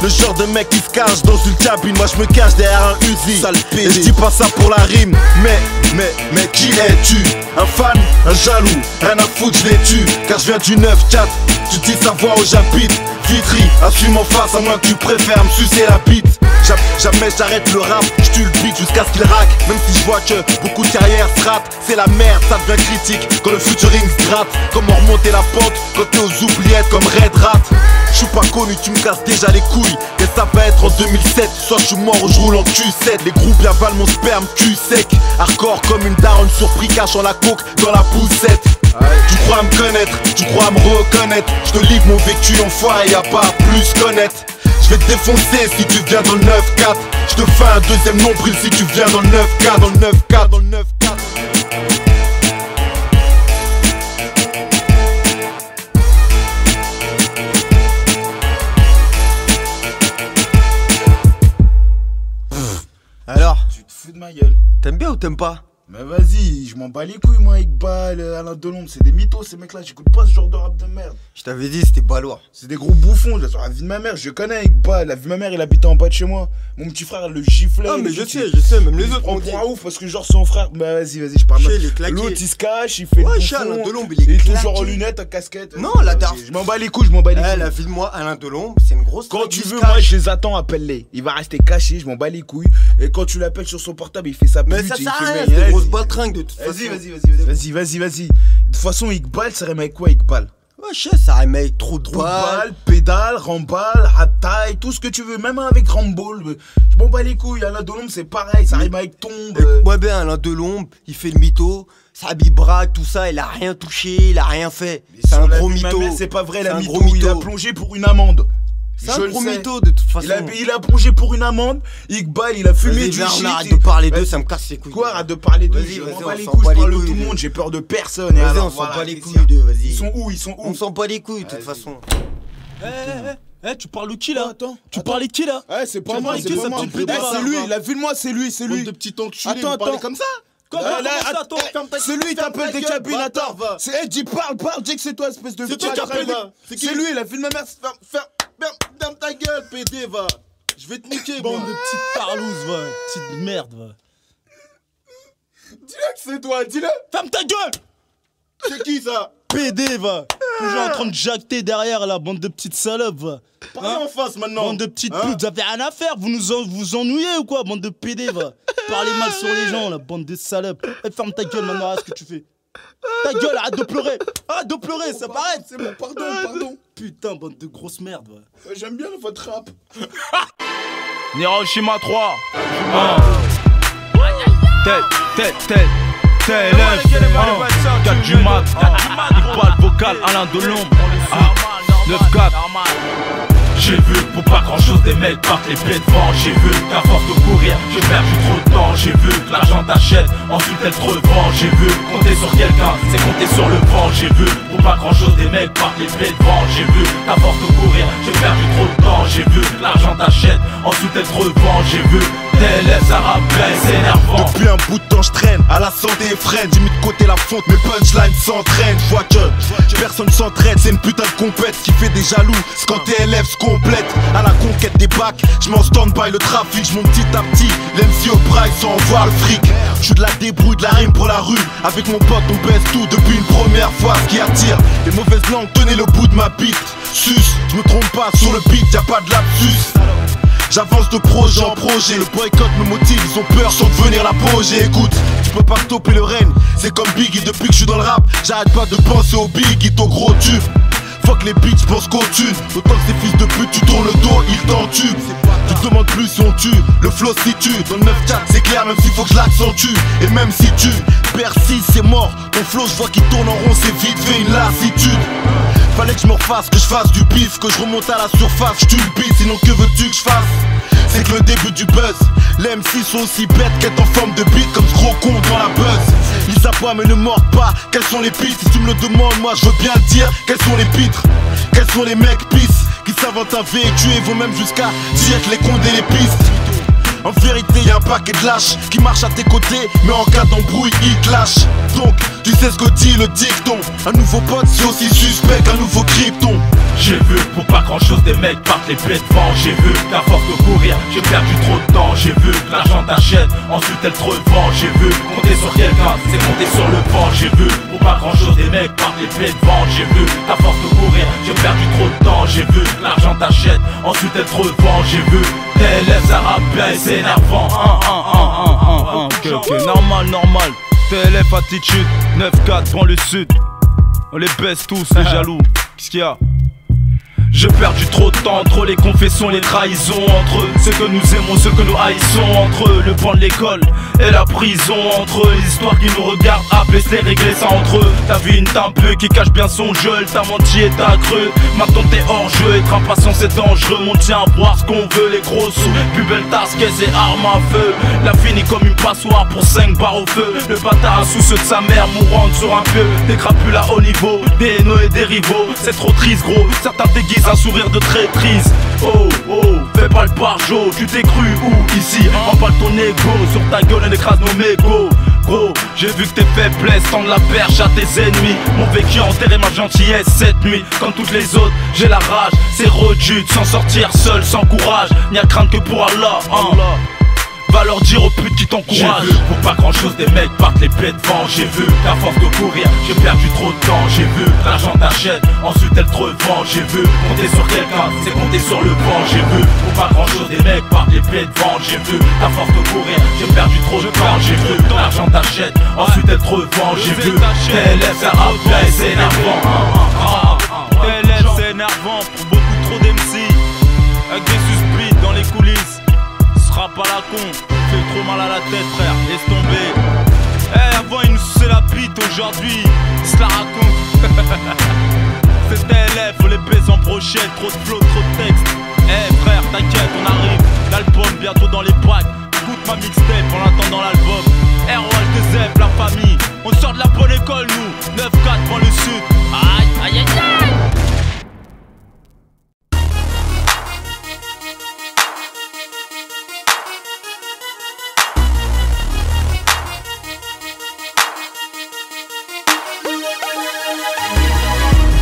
Le genre de mec qui se cache dans une cabine. Moi je me cache derrière un Uzi. Et je dis pas ça pour la rime. Mais qui es-tu? Un fan, un jaloux, rien à foutre je les tue. Car je viens du 9-4, tu dis savoir où j'habite. Vitry, assume en face à moins que tu préfères me sucer la bite. Jamais j'arrête le rap, je tue le beat jusqu'à ce qu'il rack. Même si je vois que beaucoup de carrières se ratent, c'est la merde, ça devient critique quand le featuring se gratte. Comment remonter la pente quand t'es aux oubliettes comme Red Rat. Je suis pas connu, tu me casses déjà les couilles. Et ça va être en 2007, soit je suis mort ou je roule en Q7. Les groupes y avalent mon sperme cul sec. Hardcore comme une daronne surpris cachant la coke dans la poussette. Tu crois à me connaître, tu crois à me reconnaître. Je te livre mon vécu enfoiré, y'a pas à plus connaître. Je vais te défoncer si tu viens dans le 9-4. Je te fais un deuxième nombril si tu viens dans le 9-4. Dans le 9-4, dans le 9-4.
Alors,
tu te fous de ma gueule.
T'aimes bien ou t'aimes pas?
Mais vas-y, je m'en bats les couilles moi, Iqbal, Alain Delon, c'est des mythos ces mecs là, j'écoute pas ce genre de rap de merde.
Je t'avais dit c'était balourd.
C'est des gros bouffons, la vie de ma mère, je connais Iqbal, la vie de ma mère il habitait en bas de chez moi. Mon petit frère le giflait.
Ah mais je sais, même les autres
on prend un ouf parce que genre son frère, bah vas-y, je parle mal. L'autre il se cache, il fait le bouffon,
Alain Delon, il est
toujours en lunettes, en casquette.
Non, la darf.
Je m'en bats les couilles, je m'en bats les couilles.
La vie de moi, Alain Delon, c'est une grosse.
Quand tu veux, moi je les attends, appelle-les. Il va rester caché, je m'en bats les couilles. Et quand tu l'appelles sur son portable, il fait sa pute.
Mais ça sert à rien, c'est des grosses baltringues de toute façon.
Vas-y. De toute façon, Iqbal, ça rime avec quoi, Iqbal?
Ouais, je sais, ça rime avec trop de balles.
Pédale, rambal, hataille, tout ce que tu veux, même avec rambol. Je m'en bats les couilles, Alain Delon, c'est pareil, ça rime avec tombe.
Moi, ben, Alain Delon, il fait le mytho, Sabi braque, tout ça, il a rien touché, il a rien fait. C'est un gros mytho.
C'est pas vrai, la mytho, il a plongé pour une amende.
C'est un gros mytho de toute façon.
Il a plongé pour une amende. Iqbal, il a fumé du shit.
Arrête de parler d'eux, ça me casse les couilles.
Quoi, arrête de parler d'eux? Je m'en bats les couilles, je parle de tout le monde, j'ai peur de personne.
Vas-y, on s'en bat les couilles d'eux, vas-y.
Ils sont où?
On s'en bat les couilles de toute façon.
Tu parles de qui là? Attends. Tu parlais de qui là?
C'est pas moi, c'est pas moi. C'est lui, la vue de moi, c'est lui, c'est lui.
De petit enculé,
attends,
comme ça.
C'est lui, il t'appelle des cabines, attends. C'est Eddie, parle, dis que c'est toi, espèce de.
C'est qui t'appelle?
C'est lui, la vue de ma mère.
Ferme ta gueule, PD, va. Je vais te niquer,
bande de petites parlouses, va. Petite merde, va.
Dis-le que c'est toi, dis-le.
Ferme ta gueule.
C'est qui ça?
PD, va. Toujours en train de jacter derrière, la bande de petites salopes, va.
Parlez en face maintenant.
Bande de petites putes, vous avez rien à faire, vous ennuyez ou quoi, bande de PD, va. Parlez mal sur les gens, la bande de salopes. Ferme ta gueule maintenant, regarde ce que tu fais. Ta gueule, arrête de pleurer. Arrête de pleurer, ça paraît.
C'est bon, pardon.
Putain, bande de grosses merdes, va.
J'aime bien votre rap.
Hiroshima 3. Tête. 4 du mat. Iqbal vocal, Alain Delon. 9-4.
J'ai vu pour pas grand chose des mecs partent les pieds devant. J'ai vu qu'à force de courir j'ai perdu trop de temps. J'ai vu que l'argent t'achète, ensuite elle te revend. J'ai vu compter sur quelqu'un, c'est compter sur le vent. J'ai vu pour pas grand chose des mecs partent les pieds devant. J'ai vu qu'à force de courir j'ai perdu trop de temps. J'ai vu que l'argent t'achète, ensuite elle te revend. J'ai vu TLF ça rappelle, c'est énervant.
Depuis un bout de temps je traîne, à la santé et freine. J'ai mis de côté la fonte, mes punchlines s'entraînent. Je vois que personne s'entraide, c'est une putain de compète qui fait des jaloux. C'est quand TLF se complète. À la conquête des bacs, je m'en stand-by le trafic. Je monte petit à petit, l'MC au price sans voir le fric. Je suis de la débrouille, de la rime pour la rue. Avec mon pote on baisse tout depuis une première fois. Ce qui attire, les mauvaises langues tenaient le bout de ma bite. Sus, je me trompe pas, sur le beat y'a pas de lapsus. J'avance de projet en projet, le boycott me motive, ils ont peur sans devenir l'apogée. Écoute, tu peux pas stopper le règne, c'est comme Biggie depuis que je suis dans le rap. J'arrête pas de penser au Biggie, ton gros tube. Fuck les bitches, pense qu'au tue. Autant que ces fils de pute, tu tournes le dos, ils t'entubent. Tu te demandes plus si on tue, le flow si tu. Dans le 9-4 c'est clair, même s'il faut que je l'accentue. Et même si tu persistes, c'est mort. Ton flow, je vois qu'il tourne en rond, c'est vite fait une lassitude. Fallait que je me refasse, que je fasse du bif, que je remonte à la surface, je tue le beat, sinon que veux-tu que je fasse? C'est que le début du buzz. Les MC sont aussi bêtes qu'être en forme de beat comme ce gros con dans la buzz. Ils aboient mais ne mordent pas, quelles sont les pistes? Si tu me le demandes, moi je veux bien le dire. Quels sont les pitres? Quels sont les mecs pistes qui savent un véhicule et vont même jusqu'à dire que les condés les pistes? En vérité y'a un paquet de lâches qui marchent à tes côtés, mais en cas d'embrouille ils te lâchent. Donc tu sais ce que dit le dicton, un nouveau pote c'est aussi suspect qu'un nouveau krypton.
J'ai vu pour pas grand chose des mecs partent les pieds devant. J'ai vu qu'à force de courir j'ai perdu trop de temps. J'ai vu que l'argent t'achète, ensuite elle te revend. J'ai vu compter sur quelqu'un, c'est compter sur le vent. J'ai vu pour pas grand chose des mecs partent les pieds devant. J'ai vu qu'à force de courir j'ai perdu trop de temps. J'ai vu que l'argent t'achète, ensuite elle te revend. J'ai vu TLF ça rappelle, c'est énervant.
Ok, normal. TLF attitude, 9-4 prend le sud. On les baisse tous, les jaloux. Qu'est-ce qu'il y a?
J'ai perdu trop de temps entre les confessions et les trahisons. Entre ceux que nous aimons, ceux que nous haïssons. Entre le banc de l'école et la prison. Entre les histoires qui nous regardent, laisse les régler ça entre eux. Ta vie une peu qui cache bien son jeu. Elle t'a menti et t'a cru. Maintenant t'es hors jeu, être impatient c'est dangereux. On tient à boire ce qu'on veut, les gros sous. Plus belle tasse, caisse et armes à feu. La finit comme une passoire pour 5 barres au feu. Le bâtard a sous ceux de sa mère mourante sur un pieu. Des crapules à haut niveau, des haineux et des rivaux. C'est trop triste gros, certains déguisent un sourire de traîtrise. Oh, fais pas le barjo, tu t'es cru où ici? Emballe ton ego, sur ta gueule on écrase nos mégots. Gros, j'ai vu que tes faiblesses tendent la perche à tes ennemis. Mon vécu a enterré ma gentillesse cette nuit. Comme toutes les autres, j'ai la rage. C'est rude, sans sortir seul, sans courage. N'y a crainte que pour Allah, Va leur dire aux putes qui t'encouragent. J'ai vu pour pas grand chose des mecs partent les pieds devant. J'ai vu qu'à force de courir j'ai perdu trop de temps. J'ai vu que l'argent t'achète, ensuite elle te revend. J'ai vu compter sur quelqu'un, c'est compter sur le vent. J'ai vu pour pas grand chose des mecs partent les pieds devant. J'ai vu qu'à force de courir j'ai perdu trop de temps. J'ai vu que l'argent t'achète, ensuite elle te revend. J'ai vu TLF ça rappelle, c'est énervant.
TLF c'est énervant pour beaucoup trop d'MC. Avec des suspects dans les coulisses. Rap à la con, fait trop mal à la tête frère, laisse tomber. Avant il nous suçait la bite, aujourd'hui il se la raconte. c'est TLF, faut les baiser en brochette. Trop de flow, trop de texte. Eh frère, t'inquiète, on arrive. L'album bientôt dans les packs. Écoute ma mixtape en attendant l'album. ROH2F, la famille. On sort de la bonne école, nous. 9-4 pour le sud. Aïe, aïe, aïe, aïe.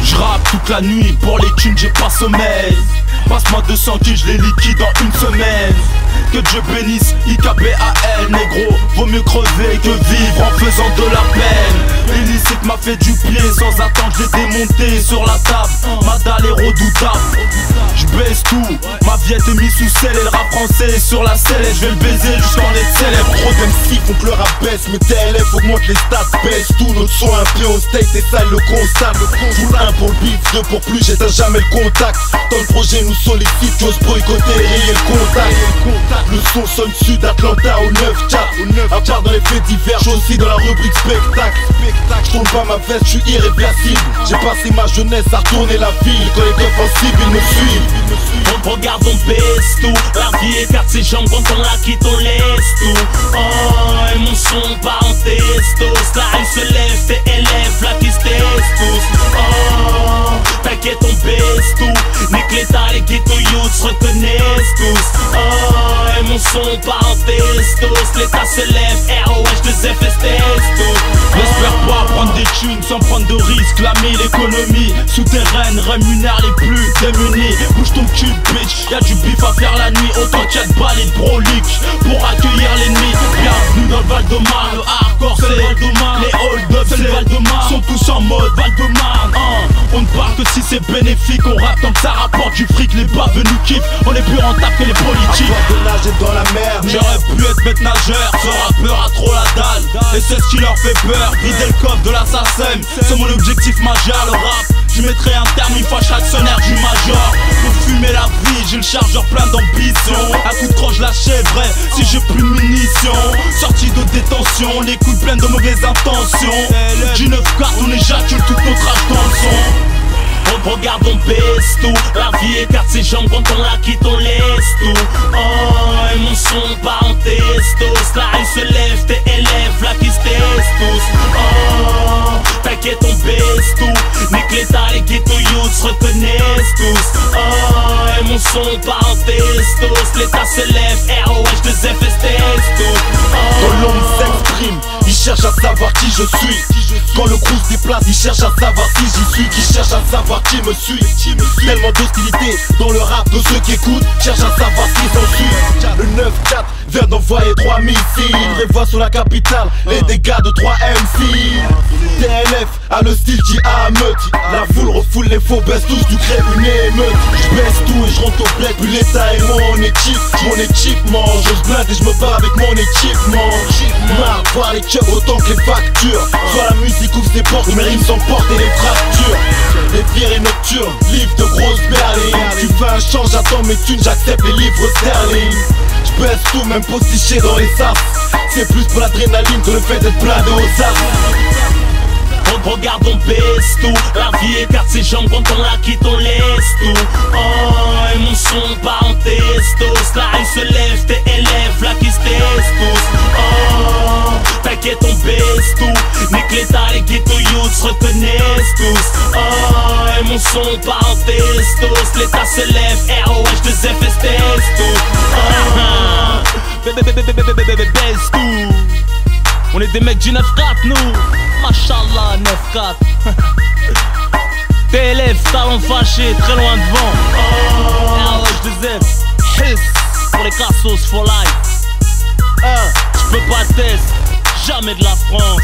J'rappe toute la nuit, pour les thunes j'ai pas sommeil. Passe-moi 200 kills, je les liquide en une semaine. Que Dieu bénisse, IKBAL, négro. Vaut mieux crever que vivre en faisant de la peine. L'illicite m'a fait du pied, sans attendre je l'ai démonté sur la table. Ma dalle est redoutable, j'baisse tout. Ma vie a été mise sous selle et le rap français est sur la selle. Et je vais le baiser jusqu'en être célèbre.
Trop d'MC font que le rap baisse, mais TLF augmente les stats, baisse tout. Notre son un pied au state et ça le constate. Joue 1 pour le bif, 2 pour plus, j'éteins jamais le contact. Dans le projet nous sollicite, j'ose boycotter et rayer le contact. Le son sonne sud Atlanta au 9-4. À part dans les faits divers, j'suis aussi dans la rubrique spectacle. J'tourne pas ma veste, j'suis irréversible. J'ai passé ma jeunesse à retourner la ville. Quand les keufs en cible, ils me suivent.
On regarde, on baisse tout. La vie écarte ses jambes quand on la quitte, on laisse tout. Oh, et mon son part en testos. Là, elle se lève, TLF, là qui se testent tous. Oh, t'inquiète, on baisse tout. Nique l'état, les ghetto youths se reconnaissent tous. Oh, et mon son part en testos. L'état se lève, ROH2F, tous.
J'espère pas prendre des thunes sans prendre de risques. La l'économie souterraine rémunère les plus démunis. Bouge ton cul, bitch, y'a du bif à faire la nuit. Autant qu'il y a de balles et de broliques pour accueillir l'ennemi. Bienvenue dans le Val-de-Marne. Le hardcore c'est le Val-de-Marne. Les hold-up c'est le Val-de-Marne. Sont tous en mode Val-de-Marne. On ne parle que si c'est bénéfique. On rappe tant que ça rapporte du fric. Les baves nous kiffent. On est plus rentable que les politiques.
À de nager dans la merde.
J'aurais pu être maître nageur. Ce rappeur a trop la dalle. Et c'est ce qui leur fait peur. Vider le coffre de l'assassin, c'est mon objectif majeur. Le rap, je mettrai un terme une fois actionnaire du major. Pour fumer la vie, j'ai le chargeur plein d'ambition. À coup de croche l'achèverai si j'ai plus de munitions. Sorti de détention, les couilles pleines de mauvaises intentions. Du 9-4, on éjacule toute notre rage dans le son.
On regarde, on baisse tout. La vie écarte ses jambes quand on la quitte, on laisse tout. Oh, et mon son part en testos. Là, elle se lève, TLF, là qui se testent tous. Oh, t'inquiète, on baisse tout. Nique l'état, les ghetto youths se reconnaissent tous. Oh, et mon son part en testos. L'état se lève, ROH2F, tous.
Quand l'homme s'exprime, il cherche à savoir qui je suis. Quand le crew se déplace, il cherche à savoir si j'y suis. Qui cherche à savoir qui me suit. Tellement d'hostilité dans le rap de ceux qui écoutent. Cherche à savoir qui s'en suit. Le 9-4 vient d'envoyer 3 missiles. Prévoit sur la capitale les dégâts de 3 MC. TLF a le style qui a meute. La foule refoule les faux, baisse tous, tu crées une émeute. J'baisse tout et j'rentre au bled, puis l'état et mon équipe. Mon équipement, j'ose blinder et j'me bats avec mon équipement. Marre voir les keufs autant que les factures. Soit la musique ouvre ses portes, mes rimes s'emportent et les fractures. Les virées nocturnes, livres de grosses berlines. Tu fais un change, j'attends mes thunes, j'accepte les livres sterling. J'baisse tout, même postiché dans les sas. C'est plus pour l'adrénaline que le fait d'être blindé aux as.
Regarde, on baisse tout. La vie écarte ses jambes quand on la quitte, on laisse tout. Oh, et mon son part en testos. Là, elle se lève, TLF, là qui se testent tous. Oh, t'inquiète, on baisse tout. Nique l'état, les ghetto youths se reconnaissent tous. Oh, et mon son part en testos. L'état se lève, ROH2F, tous.
Baisse tout. On est des mecs du 9-4 nous. Machallah 9-4. TLF, talon fâché, très loin devant. ROH2F, Hiss pour les cassos for life. Tu peux pas test, jamais de la France.